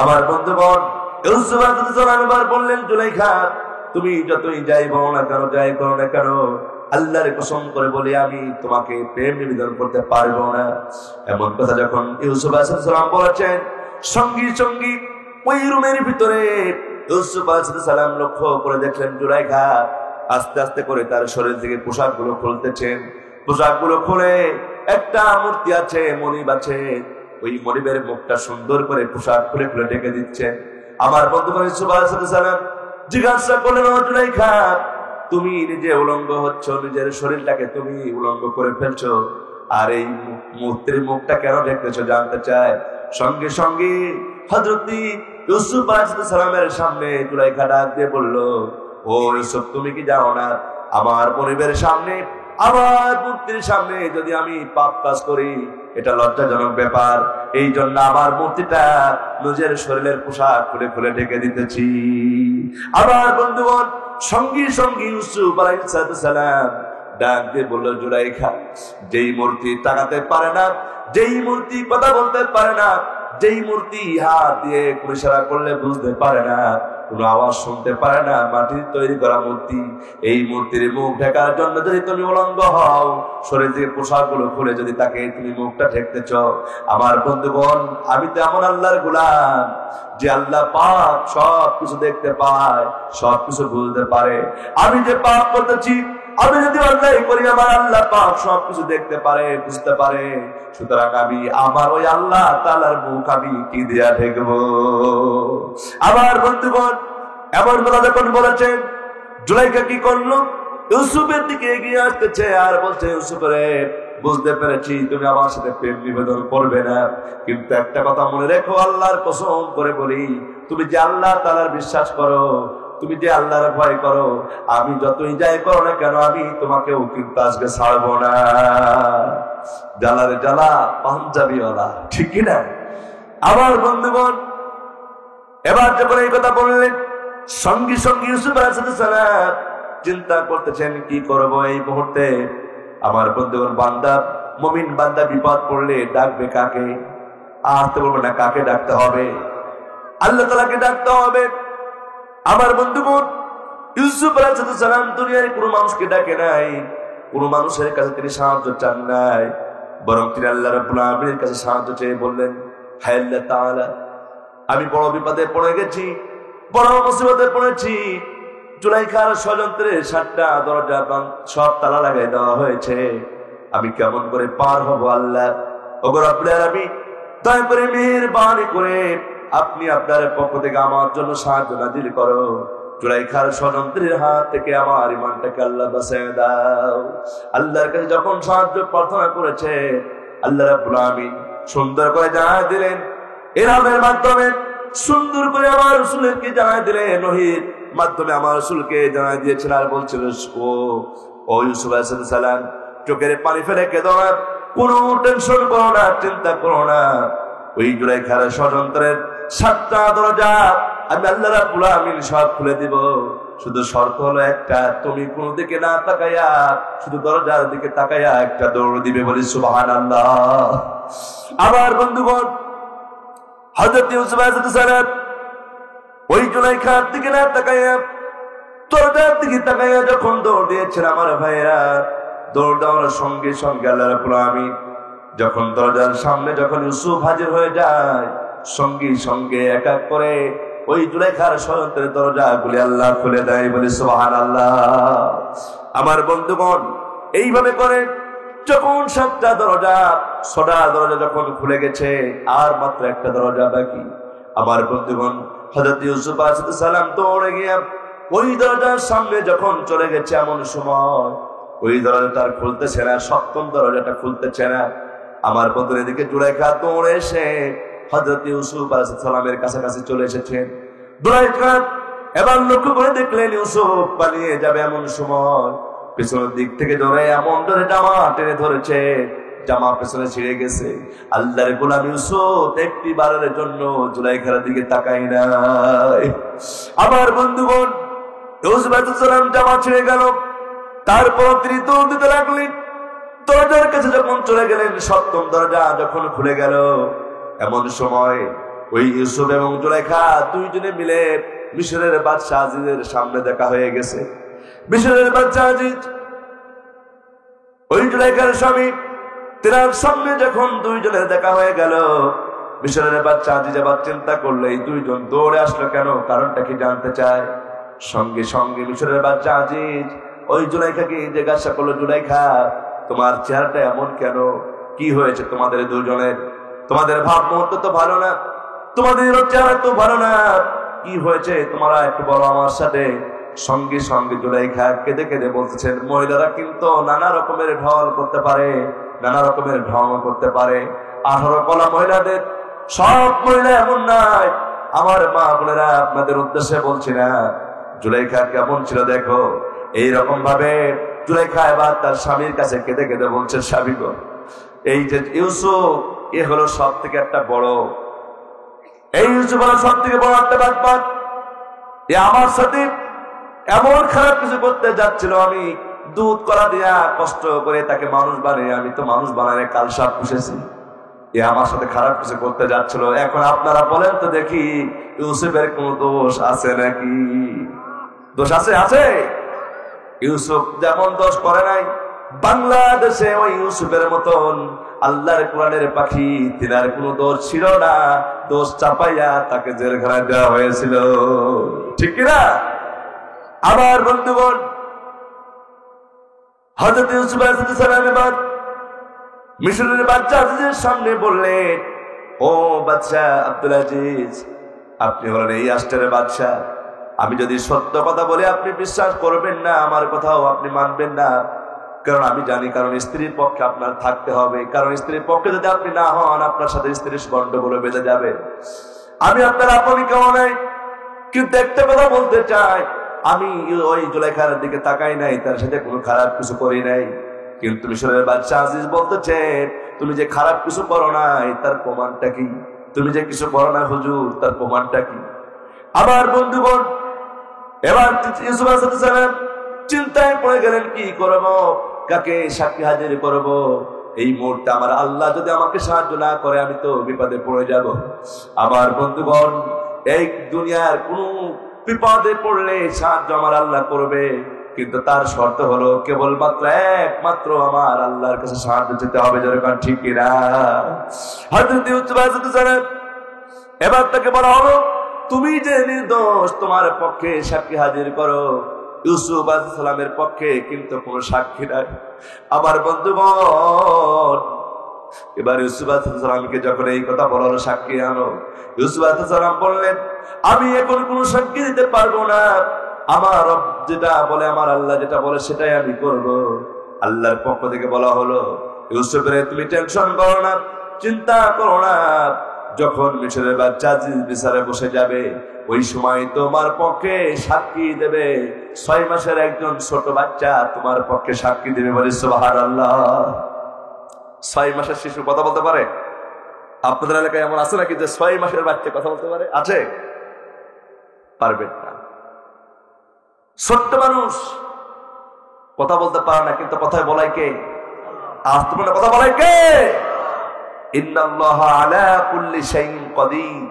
আমার বন্ধুগণ, ইউসুফ আলাইহিস সালাম এবার বললেন, জুলাইখা, তুমি যতই যাই বলো না কেন, যাই করো না কেন, আল্লাহর কসম করে বলি, আমি তোমাকে প্রেম নিবেদন করতে পারবো না। এমন কথা যখন ইউসুফ আলাইহিস সালাম বলেছেন, সঙ্গী সঙ্গী ওই রুমের ভিতরে ইউসুফ আলাইহিস সালাম লক্ষ্য করে দেখলেন, জুলাইখা আস্তে আস্তে করে তার শরীর থেকে পোশাকগুলো খুলতেছেন। পোশাকগুলো খুলে একটা মূর্তি আছে, মনিব আছে, ওই মনিবের মুখটা সুন্দর করে পোশাক খুলে খুলে ঢেকে দিচ্ছে। আমার বন্ধু ইউসুফ আলাইহিস সালাম জিজ্ঞাসা করলেন, জুলাইখা, তুমি নিজে উলঙ্গ হচ্ছ, নিজের শরীরটাকে তুমি উলঙ্গ করে ফেলছো, আর এই মূর্তির মুখটা কেন ঢেকেছো জানতে চায়। সঙ্গে সঙ্গে হযরত ইউসুফ আলাইহিস সালামের সামনে জুলাইখা ডাক দিয়ে বলল, ও ইউসুফ, তুমি কি জানো না, আমার পরিবারের সামনে, আমার মূর্তির সামনে যদি আমি পাপ কাজ করি, এটা লজ্জাজনক ব্যাপার। এই জন্য আমার মূর্তিটা নিজের শরীরের পোশাক খুলে খুলে ঢেকে দিতেছি। আবার বন্ধুগণ, সঙ্গী সঙ্গী ইউসুফ আলাইহিস সালাম ডাক দিয়ে বলল, জুলাইখা, যেই মূর্তি তাকাতে পারে না, যেই মূর্তি কথা বলতে পারে না, যেই মূর্তি হাত দিয়ে ইশারা করলে বুঝতে পারে না, কোনো আওয়াজ শুনতে পারে না, মাটির তৈরি করা মূর্তি, এই মূর্তির মুখ ঢাকার জন্য যদি তুমি উলঙ্গ হও, শরীর থেকে পোশাকগুলো খুলে যদি তাকে তুমি মুখটা ঢেকতেছ, আমার বন্ধুগণ, আমি তো এমন আল্লাহর গোলাম যে আল্লাহ পাক সব কিছু দেখতে পায়, সব কিছু বুঝতে পারে। আমি যে পাপ করতেছি, আমি যদি অন্যায় করি, আমার আল্লাহ পাক সবকিছু দেখতে পারে, বুঝতে পারে। সুতরাং আমি আমার ওই আল্লাহ তাআলার মুখ আমি কি দিয়া ঢেকবো? আবার বন্ধুগণ, এমন এমন কথা যখন বলেছেন, জুলাইখা কি করলো? ইউসুফের দিকে এগিয়ে আসতেছে আর বলছে, ইউসুফ রে, বুঝতে পেরেছি তুমি আমার সাথে প্রেম নিবেদন করবে না, কিন্তু একটা কথা মনে রেখো, আল্লাহর কসম করে বলি, তুমি যে আল্লাহ তাআলার বিশ্বাস করো, তুমি যে আল্লাহর ভয় করো, আমি যতই যাই করো না কেন, আমি তোমাকেও কিন্তু আজকে ছাড়বো না। জ্বালারে জ্বালা পাঞ্জাবিওয়ালা, ঠিক কিনা? আমার বন্ধুগণ, এবার যখন এই কথা বললেন, সঙ্গী সঙ্গী ইউসুফ আলাইহিস সালাম চিন্তা করতেছেন কি করব এই মুহূর্তে। আমার বন্ধুগণ, বান্দা, মুমিন বান্দা বিপদ পড়লে ডাকবে কাকে? আসতে বলবে না, কাকে ডাকতে হবে? আল্লাহ তাআলাকে ডাকতে হবে। আমার বন্ধুগণ, ইউসুফ আলাইহিস সালাম দুনিয়ার কোনো মানুষকে ডাকে নাই, কোনো মানুষের কাছে তিনি সাহায্য চান নাই, বরং তিনি আল্লাহ রাব্বুল আলামিনের কাছে সাহায্য চেয়ে বললেন, হে আল্লাহ তাআলা, আমি বড় বিপদে পড়ে গেছি, বড় মুসিবতে পড়েছি। জুলাইখার ষড়যন্ত্রে 7টা দরজা সব তালা লাগাই দেওয়া হয়েছে, আমি কেমন করে পার হব? আল্লাহ, ওগো রব্বুল আলামিন, দয়া করে মেহেরবানি করে আপনি আপনার পক্ষ থেকে আমার জন্য সাহায্য নাজিল করো। জুলাইখার ষড়যন্ত্রের হাত থেকে আমার ইমানটাকে আল্লাহ বাঁচিয়ে দাও। আল্লাহর কাছে যখন সাহায্য প্রার্থনা করেছে, আল্লাহ রাব্বুল আলামিন সুন্দর করে জানাই দিলেন, ইলহামের মাধ্যমে সুন্দর করে আমার রাসূলকে জানাই দিলেন, ওহীর মাধ্যমে আমার রাসূলকে জানাই দিয়েছেন। আর বলছিল, ও ইউসুফ আলাইহিস সালাম, চোখের পানি ফেলে কেঁদো না, কোনো টেনশন করো না, চিন্তা করো না। ওই জুলাইখার ষড়যন্ত্রের 7টা দরজা আমি আল্লাহ রাব্বুল আলামিন সব খুলে দিব, শুধু শর্ত হলো একটা, তুমি কোন দিকে না তাকাইয়া শুধু দরজার দিকে তাকাইয়া একটা দৌড় দিবে। বলি সুবহানাল্লাহ। আমার বন্ধুগণ, হযরত ইউসুফ আলাইহিস সালাম ওই জুলাইখার দিকে না তাকাইয়া দরজার দিকে তাকাইয়া যখন দৌড় দিয়েছেন, আমার ভাইয়েরা, দৌড় দেওয়ার সঙ্গে সঙ্গে আল্লাহ রাব্বুল আলামিন যখন দরজার সামনে যখন ইউসুফ হাজির হয়ে যায়, সঙ্গে সঙ্গে এক এক করে ওই জুলাইখার ষড়যন্ত্রের দরজাগুলি আল্লাহ খুলে দেয়। বলি সুবহানাল্লাহ। আমার বন্ধুগণ, এইভাবে করে যখন 7টা দরজা 6টা দরজা যখন খুলে গেছে, আর মাত্র একটা দরজা বাকি। আমার বন্ধুগণ, হযরত ইউসুফ আলাইহিস সালাম দৌড়ে গিয়ে ওই দরজার সামনে যখন চলে গেছে, এমন সময় ওই দরজাটা খুলতেছে না, 7ম দরজাটা খুলতেছে না। আমার বন্ধুর এদিকে জুলাইখা দৌড়ে এসে হযরত ইউসুফ আলাইহিস সালামের কাছাকাছি চলে এসেছেন। জুলাইখা এবার লক্ষ্য করে দেখলেন ইউসুফ পালিয়ে যাবে, এমন সময় পেছনের দিক থেকে ধরে এমন ধরে জামা টেনে ধরেছে, জামা পেছনে ছিঁড়ে গেছে। আল্লাহর গোলাম ইউসুফ একটি বারের জন্য জুলাইখার দিকে তাকাই নাই। আমার বন্ধুগণ, ইউসুফ আলাইহিস সালাম জামা ছিঁড়ে গেল, তারপর তিনি দৌড় দিতে লাগলেন। দরজার কাছে যখন চলে গেলেন, 7ম দরজা যখন খুলে গেল, এমন সময় ওই ইউসুফ এবং জুলাইখা দুইজনে মিলে মিশরের বাদশা আজিজের সামনে দেখা হয়ে গেছে। মিশরের বাদশা আজিজ ওই জুলাইখার স্বামী, তেনার সামনে যখন দুইজনের দেখা হয়ে গেল, মিশরের বাদশা আজিজ আবার চিন্তা করলে এই দুইজন দৌড়ে আসলো কেন, কারণটা কি জানতে চায়। সঙ্গে সঙ্গে মিশরের বাদশা আজিজ ওই জুলাইখাকে জিজ্ঞাসা করলো, জুলাইখা, তোমার চেহারাটা এমন কেন? কি হয়েছে তোমাদের দুজনের? তোমাদের ভাব মুহূর্ত তো ভালো না, তোমাদের চেহারা তো ভালো না, কি হয়েছে তোমরা একটু বলো আমার সাথে। সঙ্গে সঙ্গে জুলাইখা কেঁদে কেঁদে বলতেছেন, মহিলারা কিন্তু নানা রকমের ঢল করতে পারে, নানা রকমের ঢং করতে পারে। 18 কলা মহিলাদের সব মহিলা এমন নাই। আমার মা বোনেরা, আপনাদের উদ্দেশ্যে বলছি না, জুলাইখা কেমন ছিল দেখো। এইরকম ভাবে জুলাইখা এবার তার স্বামীর কাছে কেঁদে কেঁদে বলছে, স্বামী গো, এই যে ইউসুফ, এ হলো সব থেকে একটা বড়, এই ইউসুফ হলো সব থেকে বড় একটা বাটপার। এ আমার সাথে এমন খারাপ কিছু করতে যাচ্ছিল, আমি দুধ কলা দিয়া কষ্ট করে তাকে মানুষ বানিয়ে, আমি তো মানুষ বানায় কাল সাপ পুষেছি, এ আমার সাথে খারাপ কিছু করতে যাচ্ছিল। এখন আপনারা বলেন তো দেখি, ইউসুফের কোন দোষ আছে নাকি? দোষ আছে? আছে। ইউসুফ যেমন দোষ করে নাই, বাংলাদেশে ওই ইউসুফের মতন আল্লাহর কোরআনের পাখি, তিনার কোনো দোষ ছিল না, দোষ চাপাইয়া তাকে জেলখানায় দেওয়া হয়েছিল, ঠিক কিনা? আমার বন্ধুগণ, হযরত ইউসুফ আলাইহিস সালাম এবার মিশরের বাদশা আজিজের সামনে বললেন, ও বাদশা আব্দুল আজিজ, আপনি হলেন এই রাষ্ট্রের বাদশা, আমি যদি সত্য কথা বলে আপনি বিশ্বাস করবেন না, আমার কথাও আপনি মানবেন না, কারণ আমি জানি কারণ স্ত্রীর পক্ষে আপনার থাকতে হবে, কারণ স্ত্রীর পক্ষে যদি আপনি না হন আপনার সাথে স্ত্রীর গন্ডগোল বেঁধে যাবে। আমি আপনার আপনি কেউ নাই, কিন্তু একটা কথা বলতে চাই, আমি ওই জুলাইখার দিকে তাকাই নাই, তার সাথে কোনো খারাপ কিছু করি নাই, কিন্তু মিশরের বাদশা আজিজ বলতেছে তুমি যে খারাপ কিছু করো নাই তার প্রমাণটা কি? তুমি যে কিছু করো না হুজুর তার প্রমাণটা কি? আমার বন্ধুগণ, এবার ইউসুফ আলাইহিস সালাম চিন্তায় পড়ে গেলেন, কি করব, কাকে সাক্ষী হাজির করব? এই মুহূর্তে আমার আল্লাহ যদি আমাকে সাহায্য না করে আমি তো বিপদে পড়ে যাব। আমার বন্ধুগণ, এই দুনিয়ার কোন বিপদে পড়লে সাহায্য আমার আল্লাহ করবে, কিন্তু তার শর্ত হলো কেবলমাত্র একমাত্র আমার আল্লাহর কাছে সাহায্য যেতে হবে। যেরকম ঠিক কিনা? হযরত ইউসুফ আলাইহিস সালাম এবার তাকে বলা হলো তুমি যে নির্দোষ তোমার পক্ষে সাক্ষী হাজির করো। ইউসুফ আলাইহিস সালামের পক্ষে কিন্তু কোনো সাক্ষী নাই। আমার বন্ধুগণ, এবার ইউসুফ আলাইহিস সালামকে যখন এই কথা বলা হলো সাক্ষী আনো, ইউসুফ আলাইহিস সালাম বললেন আমি এখন কোনো সাক্ষী দিতে পারবো না, আমার রব যেটা বলে, আমার আল্লাহ যেটা বলে সেটাই আমি করব। আল্লাহর পক্ষ থেকে বলা হলো ইউসুফের তুমি টেনশন করো না, চিন্তা করো না, যখন মিশরের বাদশা আজিজ বিচারে বসে যাবে ওই সময় তোমার পক্ষে সাক্ষী দেবে 6 মাসের একজন ছোট বাচ্চা তোমার পক্ষে সাক্ষী দেবে। বলে সুবহানাল্লাহ। 6 মাসের শিশু কথা বলতে পারে? আপনাদের এলাকায় এমন আছে নাকি যে 6 মাসের বাচ্চা কথা বলতে পারে? আছে? পারবেন না। ছোট্ট মানুষ কথা বলতে পারে না, কিন্তু কথায় বলায় কে? আজ তোমরা কথা বলায় কে? ইন্নাল্লাহা আলা কুল্লি শাইইন কাদির,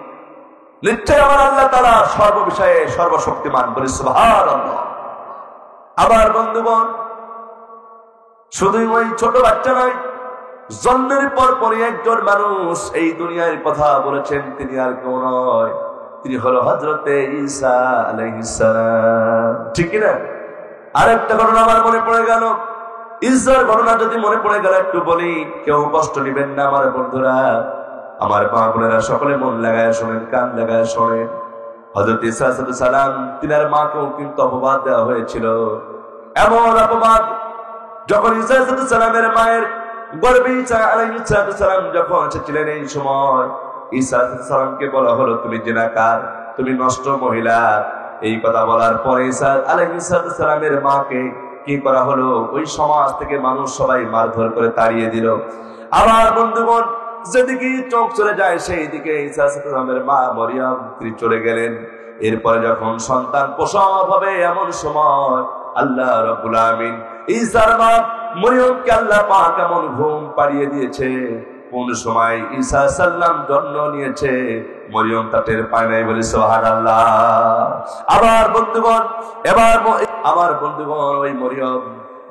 নিশ্চয় আমার আল্লাহ তাআলা সর্ব বিষয়ে সর্বশক্তিমান। বলি সুবহানাল্লাহ। আমার বন্ধুগণ, শুধুই ওই ছোট বাচ্চা নয়, জন্মের পরপরই একজন মানুষ এই দুনিয়ার কথা বলেছেন, তিনি আর কেউ নয়, তিনি হলো হযরতে ঈসা আলাইহিস সালাম। ঠিক কি না? আরেকটা ঘটনা আমার মনে পড়ে গেল, ঈসার ঘটনা যদি মনে পড়ে গেল একটু বলি, কেউ কষ্ট নেবেন না আমার বন্ধুরা, আমার মা বোনেরা সকলে মন লাগায় শোনেন, কান লাগায় শোনেন। হযরত ঈসা আলাইহিস সালাম তিনার মাকেও কিন্তু অপবাদ দেওয়া হয়েছিল। এমন অপবাদ, যখন ঈসা আলাইহিস সালামের মায়ের গর্ভে ঈসা আলাইহিস সালাম যখন এসেছিলেন, এই সময় ঈসা আলাইহিস সালামকে বলা হলো তুমি জিনাকার, তুমি নষ্ট মহিলা। এই কথা বলার পরে ঈসা আলাইহিস সালামের মাকে কি করা হলো? ওই সমাজ থেকে মানুষ সবাই মারধর করে তাড়িয়ে দিল। আমার বন্ধুগণ, যেদিকে চোখ চলে যায় সেই দিকে ঈসা আলাইহিস সালামের মা মরিয়ম তিনি চলে গেলেন। এরপরে যখন সন্তান প্রসব হবে এমন সময় আল্লাহ রাব্বুল আমিন ঈসার মা মরিয়মকে আল্লাহ পাক এমন ঘুম পাড়িয়ে দিয়েছে, কোন সময় ঈসা সাল্লাম জন্ম নিয়েছে মরিয়ম তা টের পায় নাই। বলি সুবহানাল্লাহ। আমার বন্ধুগণ, এবার আমার বন্ধুগণ, ওই মরিয়ম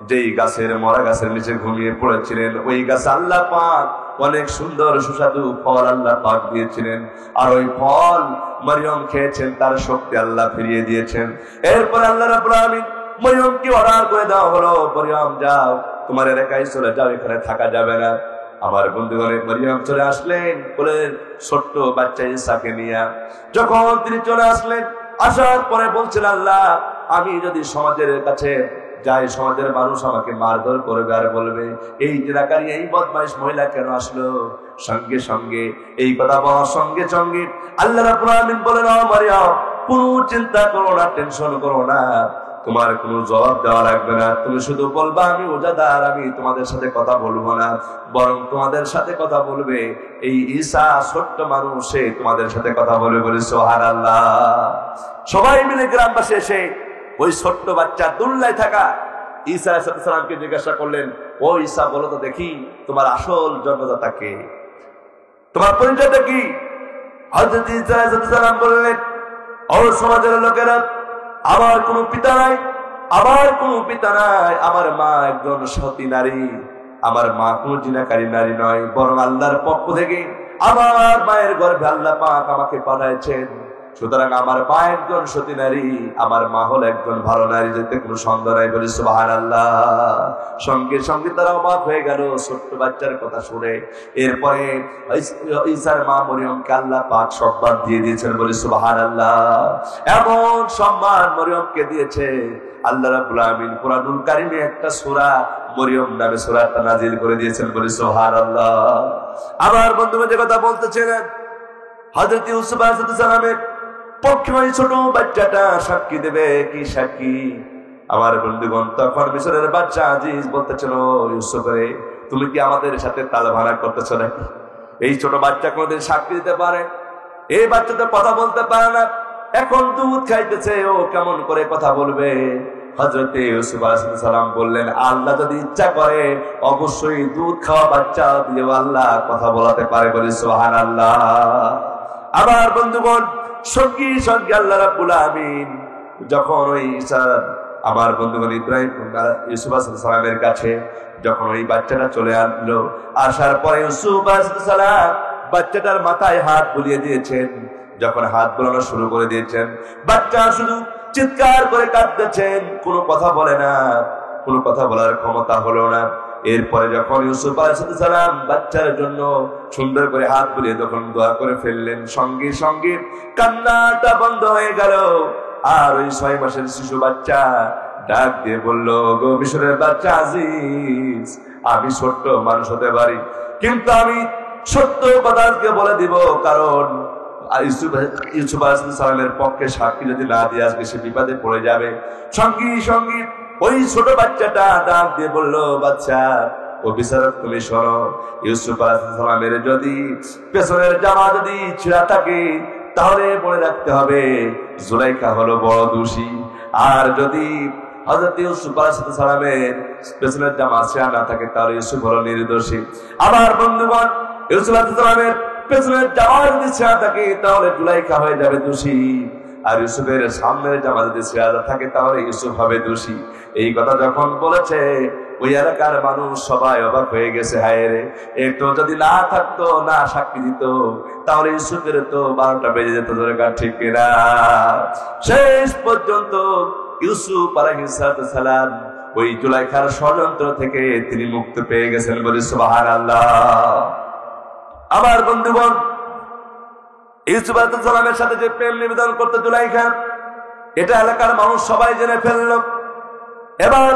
যেই গাছের মরা গাছের নিচে ঘুমিয়ে পড়েছিলেন, ওই গাছ আল্লাহ পাক অনেক সুন্দর সুস্বাদু ফল আল্লাহ পাক দিয়েছিলেন, আর ওই ফল মরিয়ম খেয়েছেন, তার শক্তি আল্লাহ ফিরিয়ে দিয়েছেন। এরপর আল্লাহ রাব্বুল আমিন মরিয়মকে অর্ডার করে দেওয়া হলো, মরিয়ম যাও, তোমার এলাকায় চলে যাও, এখানে থাকা যাবে না। আমার বন্ধুগণ, মরিয়ম চলে আসলেন কোলের ছোট্ট বাচ্চা ঈসাকে নিয়ে। যখন তিনি চলে আসলেন, আসার পরে বলছেন আল্লাহ আমি যদি সমাজের কাছে যাই, সমাজের মানুষ আমাকে মারধর করবে আর বলবে এই জিনাকারী এই বদমাইশ মহিলা কেন আসলো। সঙ্গে সঙ্গে এই কথা বলার সঙ্গে সঙ্গে আল্লাহ রাব্বুল আমিন বলেন, ও মরিয়ম কোনো চিন্তা করো না, টেনশন করো না, তোমার কোনো জবাব দেওয়া লাগবে না, তুমি শুধু বলবা আমি ওজাদার, আমি তোমাদের সাথে কথা বলবো না, বরং তোমাদের সাথে কথা বলবে এই ঈসা ছোট্ট মানুষ, সে তোমাদের সাথে কথা বলবে। বলে সুবহানাল্লাহ। সবাই মিলে গ্রামবাসী এসে ওই ছোট্ট বাচ্চা দুল্লায় থাকা ঈসা আলাইহিস সালামকে জিজ্ঞাসা করলেন, ও ঈসা বলো তো দেখি তোমার আসল জন্মদাতা কে, তোমার পরিচয়টা কি? হযরত ঈসা আলাইহিস সালাম বললেন, ও সমাজের লোকেরা, আমার কোনো পিতা নাই, আমার কোনো পিতা নাই, আমার মা একজন সতী নারী, আমার মা কোনো জিনাকারী নারী নয়, বরং আল্লাহর পক্ষ থেকে আমার মায়ের গর্ভে আল্লাহ পাক আমাকে পাঠাইছেন। সুতরাং আমার মা একজন সতী নারী, আমার মা হল একজন ভালো নারী, যেতে কোনো সন্দেহ নাই। বলি সুবহানাল্লাহ। সঙ্গে সঙ্গে তারা অবাক হয়ে গেল ছোট্ট বাচ্চার কথা শুনে। এরপরে ঈসার মা মরিয়মকে আল্লাহ পাক সম্মান দিয়ে দিয়েছেন। বলি সুবহানাল্লাহ। এমন সম্মান মরিয়মকে দিয়েছে আল্লাহ রাব্বুল আলামিন কুরআনুল কারীমে একটা সূরা মরিয়ম নামে সূরাটা নাযিল করে দিয়েছেন। বলি সুবহানাল্লাহ। আমার বন্ধুরা যে কথা বলতেছিলেন, হযরত ইউসুফ আলাইহিস সালামের পক্ষে ওই ছোট বাচ্চাটা সাক্ষী দেবে। কি সাক্ষী? আমার বন্ধুগণ, তখন মিশরের বাদশা আজিজ বলতেছিল, ইউসুফ রে, তুমি কি আমাদের সাথে তাল ভাড়া করতেছো নাকি? এই ছোট বাচ্চা কোনদিন সাক্ষী দিতে পারে? এই বাচ্চা তো কথা বলতে পারে না, এখন দুধ খাইতেছে, ও কেমন করে কথা বলবে? হযরত ইউসুফ আলাইহিস সালাম বললেন, আল্লাহ যদি ইচ্ছা করে অবশ্যই দুধ খাওয়া বাচ্চা দিয়েও আল্লাহ কথা বলাতে পারে। বলি সুবহানাল্লাহ। আমার বন্ধুগণ, সঙ্গী সঙ্গে আল্লাহ রাব্বুল আলামিন যখন ওই আমার বন্ধুগণ ইব্রাহিম ইউসুফ আলাইহিস সালামের কাছে যখন ওই বাচ্চাটা চলে আসলো, আসার পরে ইউসুফ আলাইহিস সালাম বাচ্চাটার মাথায় হাত বুলিয়ে দিয়েছেন। যখন হাত বোলানো শুরু করে দিয়েছেন, বাচ্চা শুধু চিৎকার করে কাঁদতেছেন, কোনো কথা বলে না, কোনো কথা বলার ক্ষমতা হলো না। এরপরে যখন ইউসুফ আলাইহিস সালাম বাচ্চার জন্য সুন্দর করে হাত বুলিয়ে যখন দোয়া করে ফেললেন, সঙ্গে সঙ্গে কান্নাটা বন্ধ হয়ে গেল। আর ওই 6 মাসের শিশু বাচ্চা ডাক দিয়ে বলল, গো মিশরের বাচ্চা আজিজ, আমি ছোট্ট মানুষ হতে পারি, কিন্তু আমি সত্য কথা আজকে বলে দিব, কারণ ইউসুফ আলাইহিস সালামের পক্ষে সাক্ষী যদি না দিয়ে আজকে সে বিপদে পড়ে যাবে। সঙ্গী সঙ্গী ওই ছোট বাচ্চাটা ডাক দিয়ে বলল, বাচ্চা ও বিচারক, তুমি শোনো, ইউসুফ আলাইহিস সালামের যদি পেছনের জামা যদি ছিঁড়া থাকে, তাহলে মনে রাখতে হবে জুলাইখা হলো বড় দোষী, আর যদি হযরত ইউসুফ আলাইহিস সালামের পেছনের জামা ছিঁড়া না থাকে, তাহলে ইউসুফ হলো নির্দোষী। আমার বন্ধুগণ, ইউসুফ আলাইহিস সালামের পেছনের জামা যদি ছিঁড়া থাকে, তাহলে জুলাইখা হয়ে যাবে দোষী, আর ইউসুফের সামনের জামা যদি ছিঁড়া থাকে, তাহলে ইউসুফ হবে দোষী। এই কথা যখন বলেছে, ওই এলাকার মানুষ সবাই অবাক হয়ে গেছে। হায় রে, একটু যদি না থাকতো, না সাক্ষী দিত, তাহলে ইউসুফের তো 12টা বেজে যেত। দরকার ঠিক কিনা? শেষ পর্যন্ত ইউসুফ আলাইহিস সালাম ওই জুলাইখার ষড়যন্ত্র থেকে তিনি মুক্তি পেয়ে গেছেন। বলি সুবহানাল্লাহ। আমার বন্ধুগণ, ইউসুফ আলাইহিস সালামের সাথে যে প্রেম নিবেদন করতে জুলাইখা, এটা এলাকার মানুষ সবাই জেনে ফেলল। এবার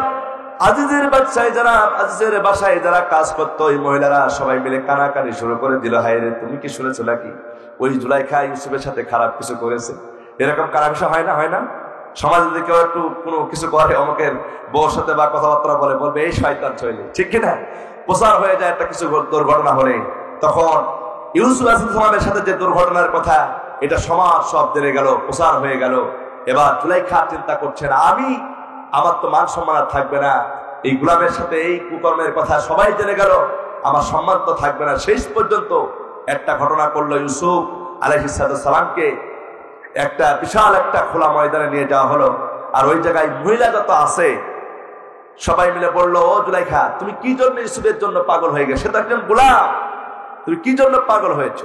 আজিজের বাদশায় যারা, আজিজের বাসায় যারা কাজ করতো, ওই মহিলারা সবাই মিলে কানাকানি শুরু করে দিল, হায় রে, তুমি কি শুনেছো নাকি ওই জুলাইখা ইউসুফের সাথে খারাপ কিছু করেছে? এরকম খারাপ বিষয় হয় না? হয় না? সমাজে যদি কেউ একটু কোনো কিছু করে, অমুকের বউর সাথে বা কথাবার্তা বলে, বলবে এই শয়তান চলে, ঠিক কিনা? প্রচার হয়ে যায় একটা কিছু দুর্ঘটনা হলে, তখন ইউসুফ আলাইহিস সালামের সাথে যে দুর্ঘটনার কথা, এটা সমাজ সব জেনে গেল, প্রচার হয়ে গেল। এবার জুলাইখা চিন্তা করছেন, আমার তো মান সম্মান আর থাকবে না, এই গোলামের সাথে এই কুকর্মের কথা সবাই জেনে গেল, আমার সম্মান তো থাকবে না। শেষ পর্যন্ত একটা ঘটনা করলো, ইউসুফ আলাইহিস সালামকে একটা বিশাল একটা খোলা ময়দানে নিয়ে যাওয়া হলো, আর ওই জায়গায় মহিলা যত আছে সবাই মিলে বললো, ও জুলাইখা, তুমি কি জন্য ইউসুফের জন্য পাগল হয়ে গেছে? সে তো একজন গোলাম, তুমি কি জন্য পাগল হয়েছ?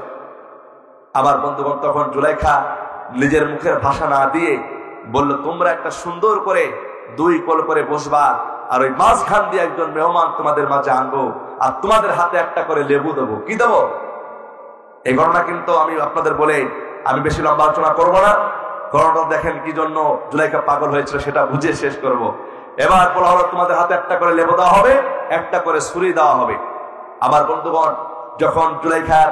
আমার বন্ধুগণ, তখন জুলাইখা নিজের মুখের ভাষা না দিয়ে বলল, তোমরা একটা সুন্দর করে 2 কোল করে বসবা, আর ওই মাঝখান দিয়ে একজন মেহমান তোমাদের মাঝে আনবো, আর তোমাদের হাতে একটা করে লেবু দেবো। কি দেবো? এই ঘটনা কিন্তু আমি আপনাদের বলে আমি বেশি লম্বা আলোচনা করবো না। ঘটনাটা দেখেন কি জন্য জুলাইখা পাগল হয়েছিল, সেটা বুঝে শেষ করব। এবার বলা হলো, তোমাদের হাতে একটা করে লেবু দেওয়া হবে, একটা করে ছুরি দেওয়া হবে। আমার বন্ধুগণ, যখন জুলাইখার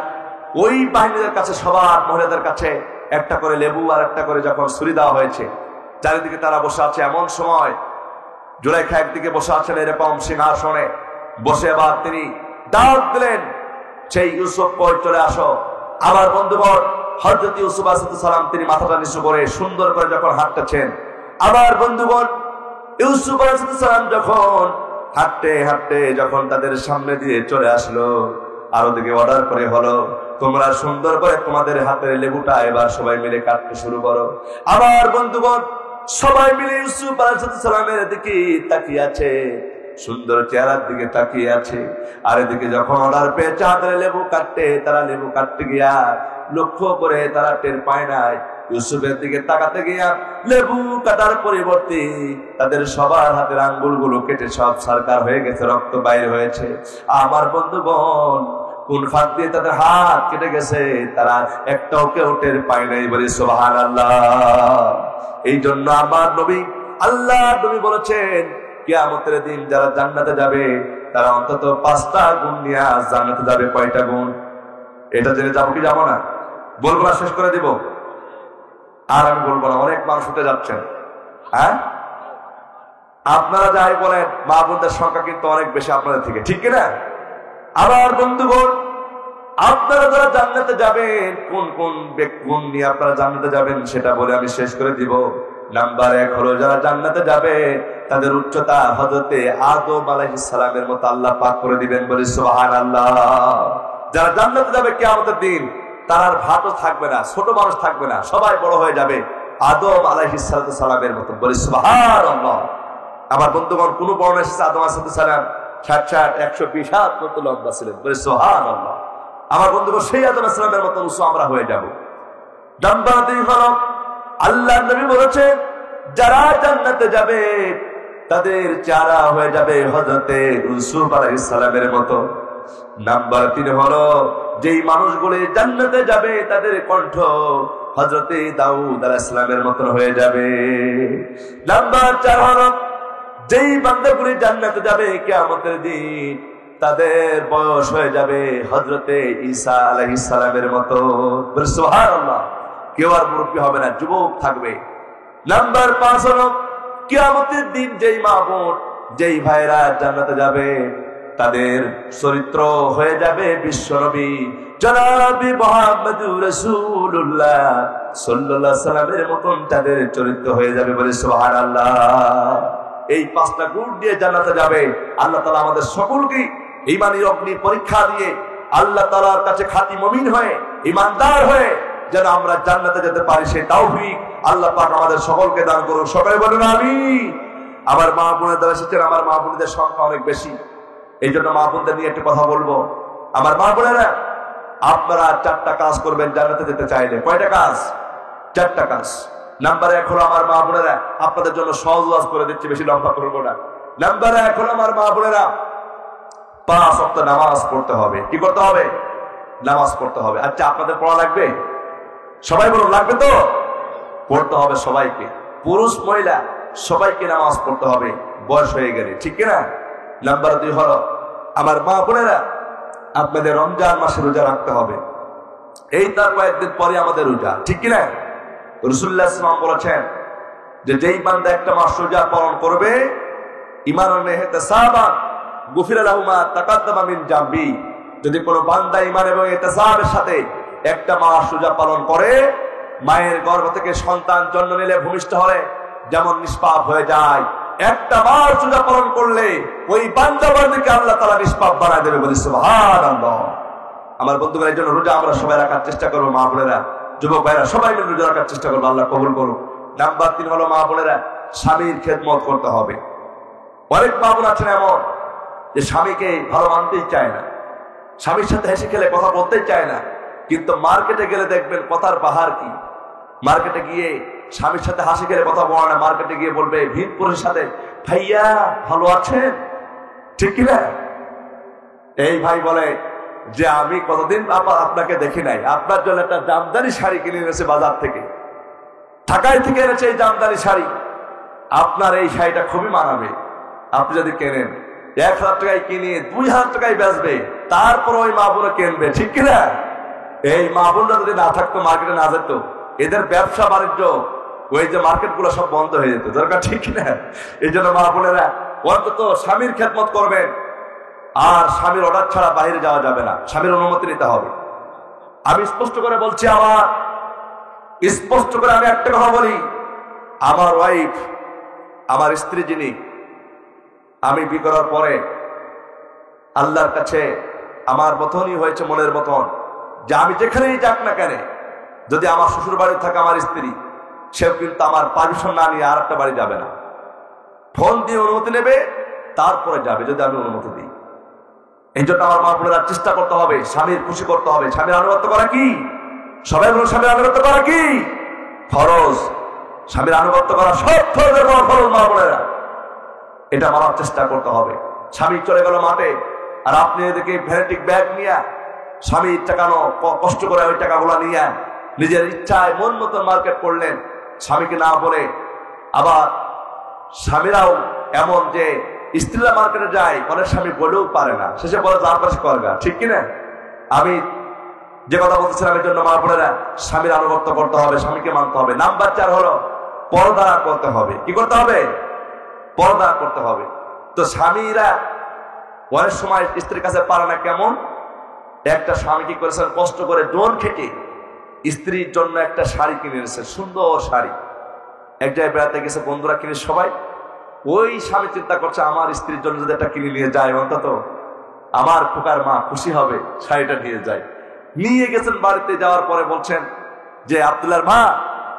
ওই বাহিনীদের কাছে, সবার মহিলাদের কাছে একটা করে লেবু আর একটা করে যখন ছুরি দেওয়া হয়েছে, চারিদিকে তারা বসে আছে। এমন সময় জুলাইখা একদিকে বসে আছেন এরকম সিংহাসনে বসে, এবার তিনি ডাক দিলেন, সেই ইউসুফ কই, চলে আসো। আমার বন্ধুগণ, হযরত ইউসুফ আলাইহিস সালাম তিনি মাথাটা নিচু করে সুন্দর করে যখন হাঁটতেছেন, আমার বন্ধুগণ, ইউসুফ আলাইহিস সালাম যখন হাঁটতে হাঁটতে যখন তাদের সামনে দিয়ে চলে আসলো, আর ওদিকে অর্ডার করে হলো, তোমরা সুন্দর করে তোমাদের হাতের লেবুটা এবার সবাই মিলে কাটতে শুরু করো। আমার বন্ধুগণ, সবাই মিলে ইউসুফ আলাইহিস সালামের দিকে তাকিয়ে আছে, সুন্দর চেহারার দিকে তাকিয়ে আছে। আর এদিকে যখন অর্ডার পেয়েছে হাতের লেবু কাটতে, তারা লেবু কাটতে গিয়া লক্ষ্য করে তারা টের পায় নাই ইউসুফের দিকে তাকাতে গিয়া লেবু কাটার পরিবর্তে তাদের সবার হাতের আঙ্গুলগুলো কেটে সব সারকার হয়ে গেছে, রক্ত বাইর হয়েছে। আমার বন্ধুগণ, কোন ফাঁক দিয়ে তাদের হাত কেটে গেছে তারা একটাও কেউ টের পায় নাই, বলি সুবহানাল্লাহ। এই জন্য আমার নবী, আল্লাহ নবী বলেছেন, কিয়ামতের দিন যারা জান্নাতে যাবে তারা অন্তত 5টা গুণ নিয়ে জান্নাতে যাবে। কয়টা গুণ? এটা জেনে যাবো কি যাবো না? বলবো না, শেষ করে দিব? আর আমি বলবো না, অনেক মানুষ উঠে যাচ্ছেন। হ্যাঁ, আপনারা যাই বলেন, মা বোনদের সংখ্যা কিন্তু অনেক বেশি আপনাদের থেকে, ঠিক কিনা? আবার বন্ধুগণ, আপনারা যারা জান্নাতে যাবেন, কোন কোন গুণ নিয়ে আপনারা জান্নাতে যাবেন সেটা বলে আমি শেষ করে দিব। নাম্বার 1 হলো, যারা জান্নাতে যাবে তাদের উচ্চতা হযরতে আদম আলাইহিস সালামের মতো আল্লাহ পাক করে দিবেন, বলি সুবহানাল্লাহ। যারা জান্নাতে যাবে কিয়ামতের দিন, তার আর ভাতও থাকবে না, ছোট মানুষ থাকবে না, সবাই বড় হয়ে যাবে আদম আলাইহিস সালামের মতো, বলি সুবহানাল্লাহ। আমার বন্ধুগণ, কোন বর্ণনা এসেছে আদম আলাইহিস সালাম 60 120 হাত মতো লম্বা ছিলেন, বলি সুবহানাল্লাহ। আমার বন্ধুগণ, সেই আদম আলাইহিস সালামের মতো উঁচু আমরা হয়ে যাব। নাম্বার 2 হলো, আল্লাহর নবী বলেছেন, যারা জান্নাতে যাবে তাদের চেহারা হয়ে যাবে হযরতে ইউসুফ আলাইহিস সালামের মতো। নাম্বার 3 হলো, যেই মানুষগুলো জান্নাতে যাবে তাদের কণ্ঠ হযরতে দাউদ আলাইহিস সালামের মতো হয়ে যাবে। নাম্বার 4 হলো, যেই বান্দাগুলো জান্নাতে যাবে কিয়ামতের দিন তাদের বয়স হয়ে যাবে হযরতে ঈসা আলাইহিস সালামের মতো, সুবহানাল্লাহ। কেউ আর মুরব্বী হবে না, যুবক থাকবে। নাম্বার 5 হলো, কিয়ামতের দিন যেই মা বোন, যেই ভাইরা জান্নাতে যাবে তাদের চরিত্র হয়ে যাবে বিশ্বনবী জনাবে মুহাম্মদুর রাসূলুল্লাহ সাল্লাল্লাহু আলাইহি সাল্লামের মতন তাদের চরিত্র হয়ে যাবে, বলে সুবহানাল্লাহ। এই 5টা গুণ দিয়ে জান্নাতে যাবে। আল্লাহ তাআলা আমাদের সকলকে ঈমানি অগ্নি পরীক্ষা দিয়ে আল্লাহ তাআলার কাছে খাঁটি মুমিন হয়ে, ঈমানদার হয়ে যেন আমরা জান্নাতে যেতে পারি, সেই তৌফিক আল্লাহ পাক আমাদের সকলকে দান করুন। সকলে বলুন আমিন। আমার মা বোনের দ্বারা এসেছেন, আমার মা বোনদের সংখ্যা অনেক বেশি, এই জন্য মা বোনদের নিয়ে একটা কথা বলবো। আমার মা বোনেরা, আপনারা 4টা কাজ করবেন জান্নাতে যেতে চাইলে। কয়টা কাজ? 4টা কাজ। নাম্বার 1 হলো, আমার মা বোনেরা, আপনাদের জন্য সহজ ওয়াজ করে দিচ্ছি, বেশি লম্বা করবো না। নাম্বার 1 হলো, আমার মা বোনেরা, 5 ওয়াক্ত নামাজ পড়তে হবে। কি করতে হবে? নামাজ পড়তে হবে। আচ্ছা, আপনাদের পড়া লাগবে? সবাই বলুন, লাগবে তো? পড়তে হবে সবাইকে, পুরুষ মহিলা সবাইকে নামাজ পড়তে হবে বয়স হয়ে গেলে, ঠিক কিনা? নাম্বার 2 হলো, আমার মা বোনেরা, আপনাদের রমজান মাসে রোজা রাখতে হবে। এই তার কয়েকদিন পরে আমাদের রোজা, ঠিক কিনা? রাসূলুল্লাহ সাল্লাল্লাহু আলাইহি ওয়াসাল্লাম বলেছেন যে যেই বান্দা একটা মাস রোজা পালন করবে ঈমানান ওয়া ইহতিসাবান গুফিরা লাহু মা তাকাদ্দামা মিন জামবি, যদি কোনো বান্দা ঈমান এবং ইহতিসাবের সাথে একটা মাস রোজা পালন করে, মায়ের গর্ভ থেকে সন্তান জন্ম নিলে ভূমিষ্ঠ হলে যেমন নিষ্পাপ হয়ে যায়, একটা মাস রোজা পালন করলে ওই বান্দা বান্দিকে আল্লাহ তাআলা নিষ্পাপ বানায় দেবে, বলি সুবহানাল্লাহ। আমার বন্ধুরা, এই জন্য রোজা আমরা সবাই রাখার চেষ্টা করবো। মা বোনেরা, যুবক ভাইরা, সবাই মিলে রোজা রাখার চেষ্টা করবো, আল্লাহ কবুল করুন। নাম্বার 3 হলো, মা বোনেরা, স্বামীর খেদমত করতে হবে। অনেক মা বোন আছেন এমন যে স্বামীকে ভালো মানতেই চায় না, স্বামীর সাথে হেসে খেলে কথা বলতেই চায় না, কিন্তু মার্কেটে গেলে দেখবেন কথার বাহার কি। মার্কেটে গিয়ে স্বামীর সাথে হাসি খেলে কথা বলে না, মার্কেটে গিয়ে বলবে ভিন পুরুষের সাথে, ভাইয়া ভালো আছেন, ঠিক কিনা? এই ভাই বলে যে আমি কতদিন আপনাকে দেখি নাই, আপনার জন্য একটা জামদানি শাড়ি কিনে এনেছে বাজার থেকে, ঢাকায় থেকে এনেছে এই জামদানি শাড়ি, আপনার এই শাড়িটা খুবই মানাবে, আপনি যদি কেনেন 1000 টাকায় কিনে 2000 টাকায় বেচবে, তারপর ওই মা বোন কিনবে, ঠিক কিনা? এই মা বোনরা যদি না থাকতো, মার্কেটে না যেত, এদের ব্যবসা বাণিজ্য, ওই যে মার্কেট গুলো সব বন্ধ হয়ে যেত দরকার, ঠিক কিনা? এই জন্য মা বোনেরা অন্তত স্বামীর খেদমত করবেন। আর স্বামীর অর্ডার ছাড়া বাইরে যাওয়া যাবে না, স্বামীর অনুমতি নিতে হবে। আমি স্পষ্ট করে বলছি, স্পষ্ট করে আমি একটা কথা বলি, আমার ওয়াইফ, আমার স্ত্রী, যিনি আমি বিয়ে করার পরে আল্লাহর কাছে আমার মতনই হয়েছে, মনের মতন, যে আমি যেখানেই যাক না কেন, যদি আমার শ্বশুর বাড়ি থাকে আমার স্ত্রী, সেও কিন্তু আমার পারমিশন না নিয়ে আর একটা বাড়ি যাবে না, ফোন দিয়ে অনুমতি নেবে, তারপরে যাবে যদি আমি অনুমতি দিই। এই জন্য আমার মা বোনেরা চেষ্টা করতে হবে, স্বামীর খুশি করতে হবে। স্বামীর আনুগত্য করা কি? সবাই বলুন, স্বামীর আনুগত্য করা কি? ফরজ, স্বামীর আনুগত্য করা সব ফরজের বড় ফরজ মা বোনেরা, এটা মানার চেষ্টা করতে হবে। স্বামী চলে গেল মাঠে, আর আপনি এদিকে ভ্যানিটি ব্যাগ নিয়ে স্বামীর টাকানো কষ্ট করে ওই টাকাগুলো নিয়ে নিজের ইচ্ছায় মন মতো মার্কেট করলেন, স্বামীকে না বলে। আবার স্বামীরাও এমন যে স্ত্রীরা মার্কেটে যায়, অনেক স্বামী বলেও পারে না, শেষে বলে যার পাশে করগা, ঠিক কিনা? আমি যে কথা বলতেছিলাম, এর জন্য মা বোনেরা স্বামীর আনুগত্য করতে হবে, স্বামীকে মানতে হবে। নাম্বার 4 হলো পর্দা করতে হবে। কি করতে হবে? পর্দা করতে হবে। তো স্বামীরা অনেক সময় স্ত্রীর কাছে পারে না। কেমন? একটা স্বামী কি করেছেন, কষ্ট করে জোন খেটে স্ত্রীর জন্য একটা শাড়ি কিনে এনেছে, সুন্দর শাড়ি। এক জায়গায় বেড়াতে গেছে, বন্ধুরা কিনে সবাই, ওই স্বামী চিন্তা করছে আমার স্ত্রীর জন্য যদি একটা কিনে নিয়ে যায়, অন্তত আমার খোকার মা খুশি হবে, শাড়িটা নিয়ে যায়। নিয়ে গেছেন, বাড়িতে যাওয়ার পরে বলছেন যে আব্দুল্লাহর মা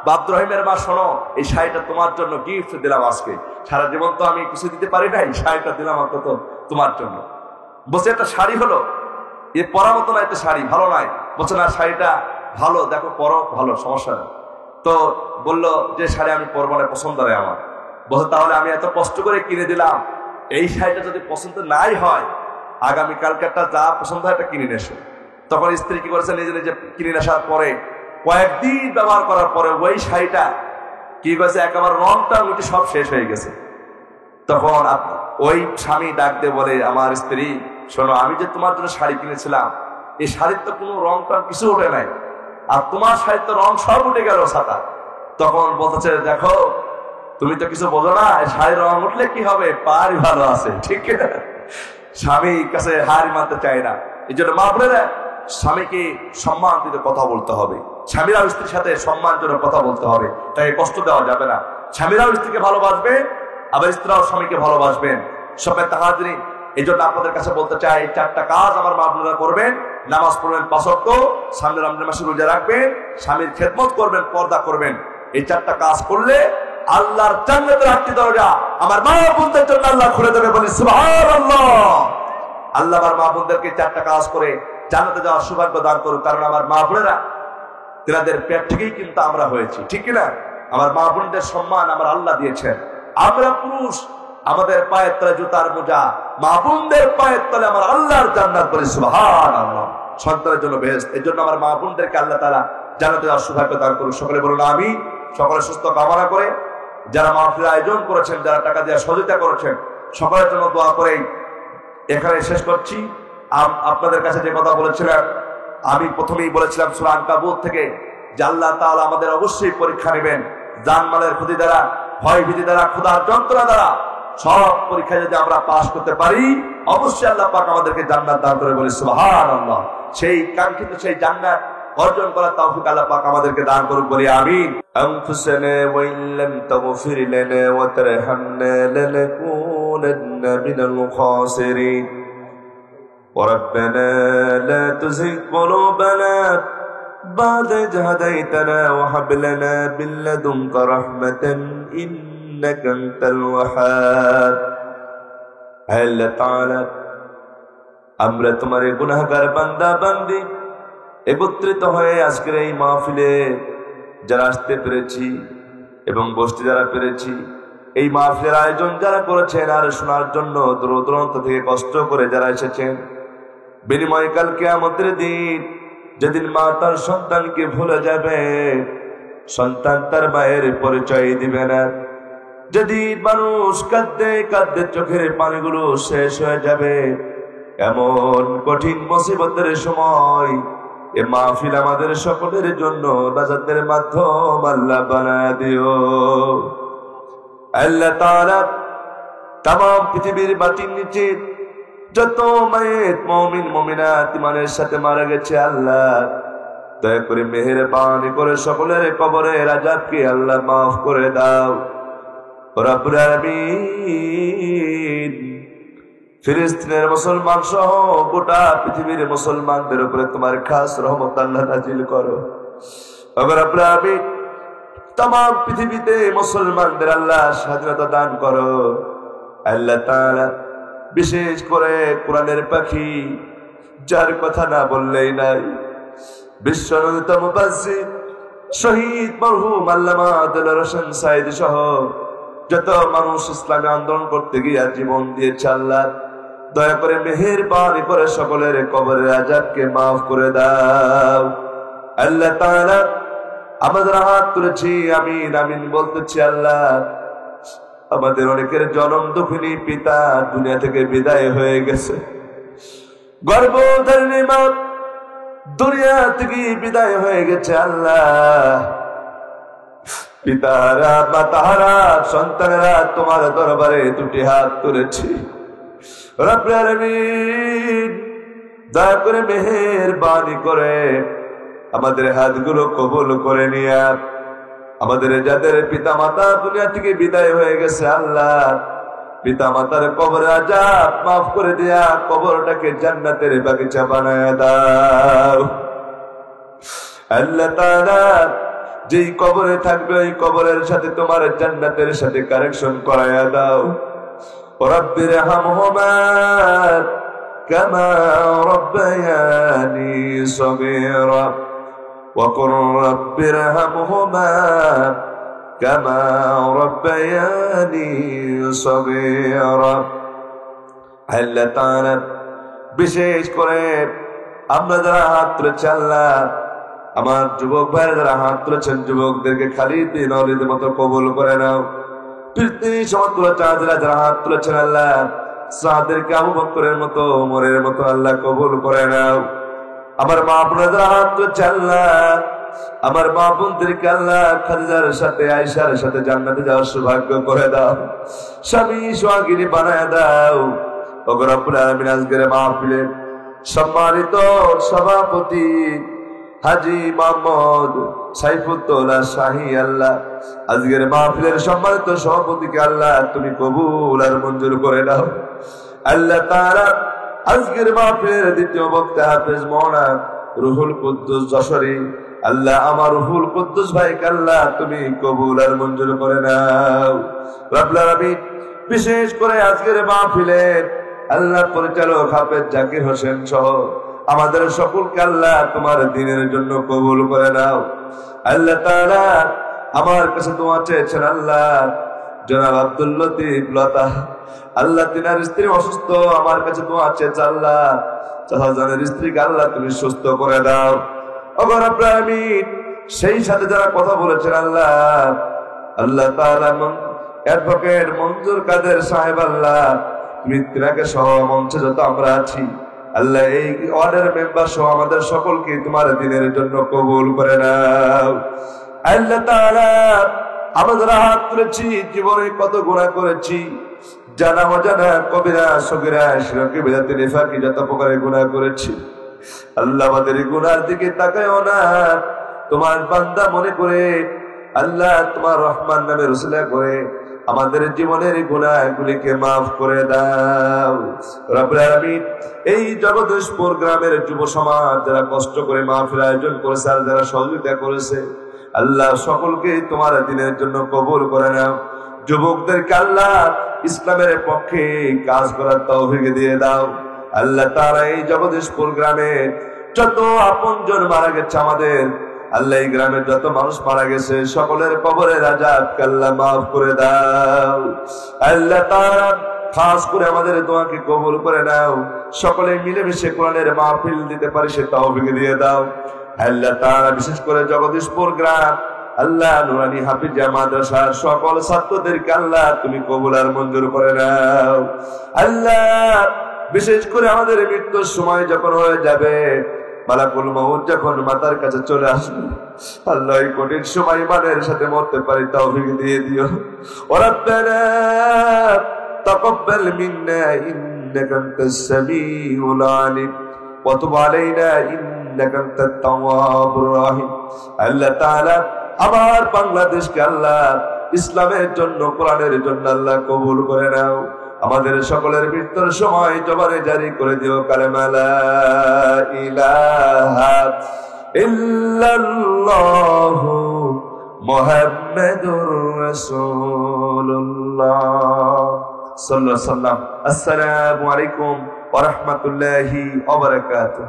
বা আব্দুর রহিমের মা, শোনো, এই শাড়িটা তোমার জন্য গিফট দিলাম আজকে, সারা জীবন তো আমি কিছু দিতে পারি নাই, শাড়িটা দিলাম অন্তত তোমার জন্য। বলছে একটা শাড়ি হলো, এ পরা মতো না, একটা শাড়ি ভালো নাই। বলছে না, শাড়িটা ভালো, দেখো পরো, ভালো, সমস্যা নেই। তো বললো যে শাড়ি আমি পরবো না, পছন্দ হয় আমার। বলছে তাহলে আমি এত কষ্ট করে কিনে দিলাম, এই শাড়িটা যদি পছন্দ নাই হয়, আগামীকালকে যা পছন্দ হয় এটা কিনে নেছো। তখন স্ত্রী কি করেছে, নিজে নিজে কিনে আসার পরে কয়েকদিন ব্যবহার করার পরে ওই শাড়িটা কি করেছে, একেবারে রংটা উঠে সব শেষ হয়ে গেছে। তখন ওই স্বামী ডাক দিয়ে বলে, আমার স্ত্রী শোনো, আমি যে তোমার জন্য শাড়ি কিনেছিলাম, এই শাড়ির তো কোনো রংটা কিছু ওঠে নাই, আর তোমার শাড়ির তো রং সব উঠে গেল ছাতা। তখন বলতেছে, দেখো তুমি তো কিছু বোঝো না, শাড়ির রং উঠলে কি হবে, পারি ভালো আছে, ঠিক না? স্বামীর কাছে হার মানতে চায় না। এই জন্য মা বোনেরা স্বামীকে সম্মান দিতে কথা বলতে হবে, স্বামীরাও স্ত্রীর সাথে সম্মানজনক কথা বলতে হবে, তাকে কষ্ট দেওয়া যাবে না। স্বামীরাও স্ত্রীকে ভালোবাসবেন, আবার স্ত্রীরাও স্বামীকে ভালোবাসবেন। সবাই তাহাজ্জুদ, এই জন্য আপনাদের কাছে বলতে চাই, 4টা কাজ আমার মা বোনেরা করবেন। নামাজ পড়বেন 5 ওয়াক্ত, সামনে রমজান মাসে রোজা রাখবেন, স্বামীর খেদমত করবেন, পর্দা করবেন। এই 4টা কাজ করলে আল্লাহর জান্নাতের 8টি দরজা আমার মা বোনদের জন্য আল্লাহ খুলে দেবে, বলি সুবহানাল্লাহ। আল্লাহ আমার মা বোনদেরকে 4টা কাজ করে জান্নাতে যাওয়ার সৌভাগ্য দান করুক। কারণ আমার মা বোনেরা, তেনাদের পেট থেকেই কিন্তু আমরা হয়েছি, ঠিক কিনা? আমার মা বোনদের সম্মান আমার আল্লাহ দিয়েছেন। আমরা পুরুষ, আমাদের পায়ের তলে জুতার মোজা, মা বোনদের পায়ের তলে আমার আল্লাহর জান্নাত, বলি সুবহানাল্লাহ। সন্তানের জন্য বেহেশত। এই জন্য আমার মা বোনদেরকে আল্লাহ তাআলা জান্নাতে যাওয়ার সৌভাগ্য দান করুক। সকলে বলুন আমিন। সকলে সুস্থ কামনা করে যারা মাহফিল আয়োজন করেছেন, যারা টাকা দিয়ে সহযোগিতা করেছেন, সকলের জন্য দোয়া করেই এখানে শেষ করছি। আপনাদের কাছে যে কথা বলেছিলাম, আমি প্রথমেই বলেছিলাম সূরা আনকাবুত থেকে, যে আল্লাহ তাআলা আমাদের অবশ্যই পরীক্ষা নেবেন, জানমালের ক্ষতি দ্বারা, ভয় ভীতি দ্বারা, ক্ষুধার যন্ত্রণা দ্বারা। সব পরীক্ষায় যদি আমরা পাস করতে পারি, অবশ্যই আল্লাহ পাক আমাদেরকে জান্নাত দান করে, বলি সুবহানাল্লাহ। সেই কাঙ্ক্ষিত সেই জান্নাত অর্জন করার তৌফিক আল্লাহ পাক আমাদেরকে দান করুক, বলি আমিন। আনফুসানা ওয়া ইল্লাম তাগফির লানা ওয়া তারহামনা লানাকুনান্না মিনাল খাসিরিন। وربنا لا تزغ قلوبنا بعد إذ هديتنا وهب لنا من لدنك رحمة إنك أنت الوهاب। আল্লাহ তাআলা, আমরা তোমার গুনাহগার বান্দা বান্দি একত্রিত হয়ে আজকের এই মাহফিলে যারা আসতে পেরেছি এবং বসতে যারা পেরেছি, এই মাহফিলের আয়োজন যারা করেছেন আর শোনার জন্য দূর দূরান্ত থেকে কষ্ট করে যারা এসেছেন, বিনিময় কাল কিয়ামতের দিন যেদিন মা তার সন্তানকে ভুলে যাবে, সন্তান তার মায়ের পরিচয় দিবে না, যেদিন মানুষ কাঁদতে কাঁদতে চোখের পানিগুলো শেষ হয়ে যাবে, এমন কঠিন মুসিবতের সময় এ মাহফিল আমাদের সকলের জন্য নাজাতের মাধ্যম আল্লাহ বানায় দিও। আল্লাহ তাআলা তামাম পৃথিবীর মাটির নিচে যত মায়ের মুমিন মুমিনাত ইমানের সাথে মারা গেছে, আল্লাহ দয়া করে মেহেরবানি করে সকলের কবরের আযাবকে আল্লাহ মাফ করে দাও রব্বুল আলামিন। ফিলিস্তিনের মুসলমান সহ গোটা পৃথিবীর মুসলমানদের উপরে তোমার খাস রহমত আল্লাহ নাজিল করো রব্বুল আলামিন। तमाम পৃথিবীতে মুসলমানদের আল্লাহ স্বাধীনতা দান করো আল্লাহ তাআলা। বিশেষ করে কোরআনের পাখি, যার কথা না বললেই নাই, বিশ্বনন্দিত মুফাসসির শহীদ মরহুম আল্লামা দেলোয়ার হোসেন সাঈদী সহ যত মানুষ ইসলামী আন্দোলন করতে গিয়ে জীবন দিয়েছে, আল্লাহ দয়া করে মেহেরবানি করে সকলের কবরের আযাবকে মাফ করে দাও। আল্লাহ তাআলা আমাদের হাত তুলেছি, আমিন আমিন বলতেছি। আল্লাহ আমাদের অনেকের জনম দুঃখিনী পিতা দুনিয়া থেকে বিদায় হয়ে গেছে, গর্ভধারিণী মা দুনিয়া থেকে বিদায় হয়ে গেছে। আল্লাহ পিতারা মাতারা সন্তানেরা তোমার দরবারে দুটি হাত তুলেছি। রব্বুল আলামিন দয়া করে মেহেরবানি করে আমাদের হাতগুলো কবুল করে নিয়া আমাদের যাদের পিতা মাতা দুনিয়া থেকে বিদায় হয়ে গেছে, আল্লাহ পিতা মাতার কবরের আযাব মাফ করে দিয়া কবরটাকে জান্নাতের বাগিচা বানায় দাও। আল্লাহ তাআলা যেই কবরে থাকবে ওই কবরের সাথে তোমার জান্নাতের সাথে কানেকশন করায়া দাও। রব্বির হামহুমা কামা রব্বায়ানি সগীরা وقل رب ارحمهما كما ربياني صغيرا। আল্লাহ তাআলা বিশেষ করে আমরা যারা হাত তুলেছি, আল্লাহ আমার যুবক ভাইরা যারা হাত তুলেছেন যুবকদেরকে খালিদ বিন ওয়ালিদের মতো কবুল করে নাও। পৃথিবীর সমস্ত চাঁদরা যারা হাত তুলেছেন, আল্লাহ সাদেরকে আবু বকরের মতো ওমরের মতো আল্লাহ কবুল করে নাও। আমার মা বোনেরা হাত তুলেছে, আল্লাহ আমার মা বোনদেরকে আল্লাহ খাদিজার সাথে আয়েশার সাথে জান্নাতে যাওয়ার সৌভাগ্য করে দাও, স্বামী সোহাগিনী বানায় দাও। ওগো রব্বুল আলামিন আজকের মাহফিলে সম্মানিত সভাপতি হাজী মোহাম্মদ সাইফুদ্দৌলা শাহী, আল্লাহ আজকের মাহফিলের সম্মানিত সভাপতিকে আল্লাহ তুমি কবুল আর মঞ্জুর করে দাও। আল্লাহ তাআলা আজকের মাহফিলের দ্বিতীয় বক্তা হাফেজ মাওলানা রুহুল কুদ্দুস যশোরী, আল্লাহ আমার রুহুল কুদ্দুস ভাইকে আল্লাহ তুমি কবুল আর মঞ্জুর করে নাও। রব্বুল আলামিন বিশেষ করে আজকের মাহফিলের আল্লাহ পরিচালক হাফেজ জাকির হোসেন সহ আমাদের সকলকে আল্লাহ তোমার দ্বীনের জন্য কবুল করে নাও। আল্লাহ তাআলা আমার কাছে দোয়া চেয়েছেন, আল্লাহ জনাব আব্দুল লতিফ লতা, আল্লাহ তিনার স্ত্রী অসুস্থ, আমার কাছে দোয়া চেয়েছে, আল্লাহ চাচাজানের স্ত্রীকে আল্লাহ তুমি সুস্থ করে দাও। ওগো রব্বুল আলামিন সেই সাথে যারা কথা বলেছেন, আল্লাহ আল্লাহ তাআলা অ্যাডভোকেট মঞ্জুর কাদের সাহেব, আল্লাহ তুমি তিনাকে সহ মঞ্চে যত আমরা আছি, আল্লাহ এই ওয়ার্ডের মেম্বার সহ আমাদের সকলকে তোমার দ্বীনের জন্য কবুল করে নাও। আল্লাহ তাআলা আমাদের হাত তুলেছি, জীবনে কত গুনাহ করেছি, জানা অজানা কবিরা সগীরা শিরকি বিদাতি নিফাকি যত প্রকারের গুনাহ করেছি, আল্লাহ আমাদের গুনার দিকে তাকায়ও না, তোমার বান্দা মনে করে আল্লাহ তোমার রহমান নামের উসিলা করে আমাদের জীবনের গুনাহগুলিকে মাফ করে দাও। রব্বুল আলামিন এই জগদীশপুর গ্রামের যুব সমাজ যারা কষ্ট করে মাহফিল আয়োজন করেছে আর যারা সহযোগিতা করেছে, আল্লাহ সকলকে তোমার দ্বীনের জন্য কবুল করে নাও। যুবকদেরকে আল্লাহ ইসলামের পক্ষে কাজ করার তৌফিক দিয়ে দাও। আল্লাহ তাআলা এই জগদীশপুর গ্রামে যত আপনজন মারা গেছে আমাদের, আল্লাহ এই গ্রামের যত মানুষ মারা গেছে সকলের কবরের আযাবকে আল্লাহ মাফ করে দাও। আল্লাহ তাআলা খাস করে আমাদের দোয়াকে কবুল করে নাও। সকলে মিলেমিশে কোরআনের মাহফিল দিতে পারি সে তৌফিক দিয়ে দাও। আল্লাহ তাআলা বিশেষ করে জগদীশপুর গ্রাম আল্লাহ নুরানি হাফিজিয়া মাদ্রাসার সকল ছাত্রদেরকে আল্লাহ তুমি কবুল আর মঞ্জুর করে নাও। আল্লাহ বিশেষ করে আমাদের মৃত্যুর সময় যখন হয়ে যাবে, মালাকুল মউত যখন মাতার কাছে চলে আসবে, আল্লাহ এই কঠিন সময় ইমানের সাথে মরতে পারি তৌফিক দিয়ে দিও। রাব্বানা তাকাব্বাল মিন্না ইন্নাকা আনতাস সামিউল আলিম ওয়া তুব আলাইনা ইন্নাকা আনতাত তাওয়াবুর রহিম। আল্লাহ তাআলা আমার বাংলাদেশকে আল্লাহ ইসলামের জন্য কোরআনের জন্য আল্লাহ কবুল করে নাও। আমাদের সকলের মৃত্যুর সময় জবানে জারি করে দিও কালেমা লা ইলাহা ইল্লাল্লাহু মুহাম্মাদুর রাসূলুল্লাহ সাল্লাল্লাহু আলাইহি ওয়াসাল্লাম। আসসালামু আলাইকুম ওয়া রাহমাতুল্লাহি ওয়া বারাকাতুহু।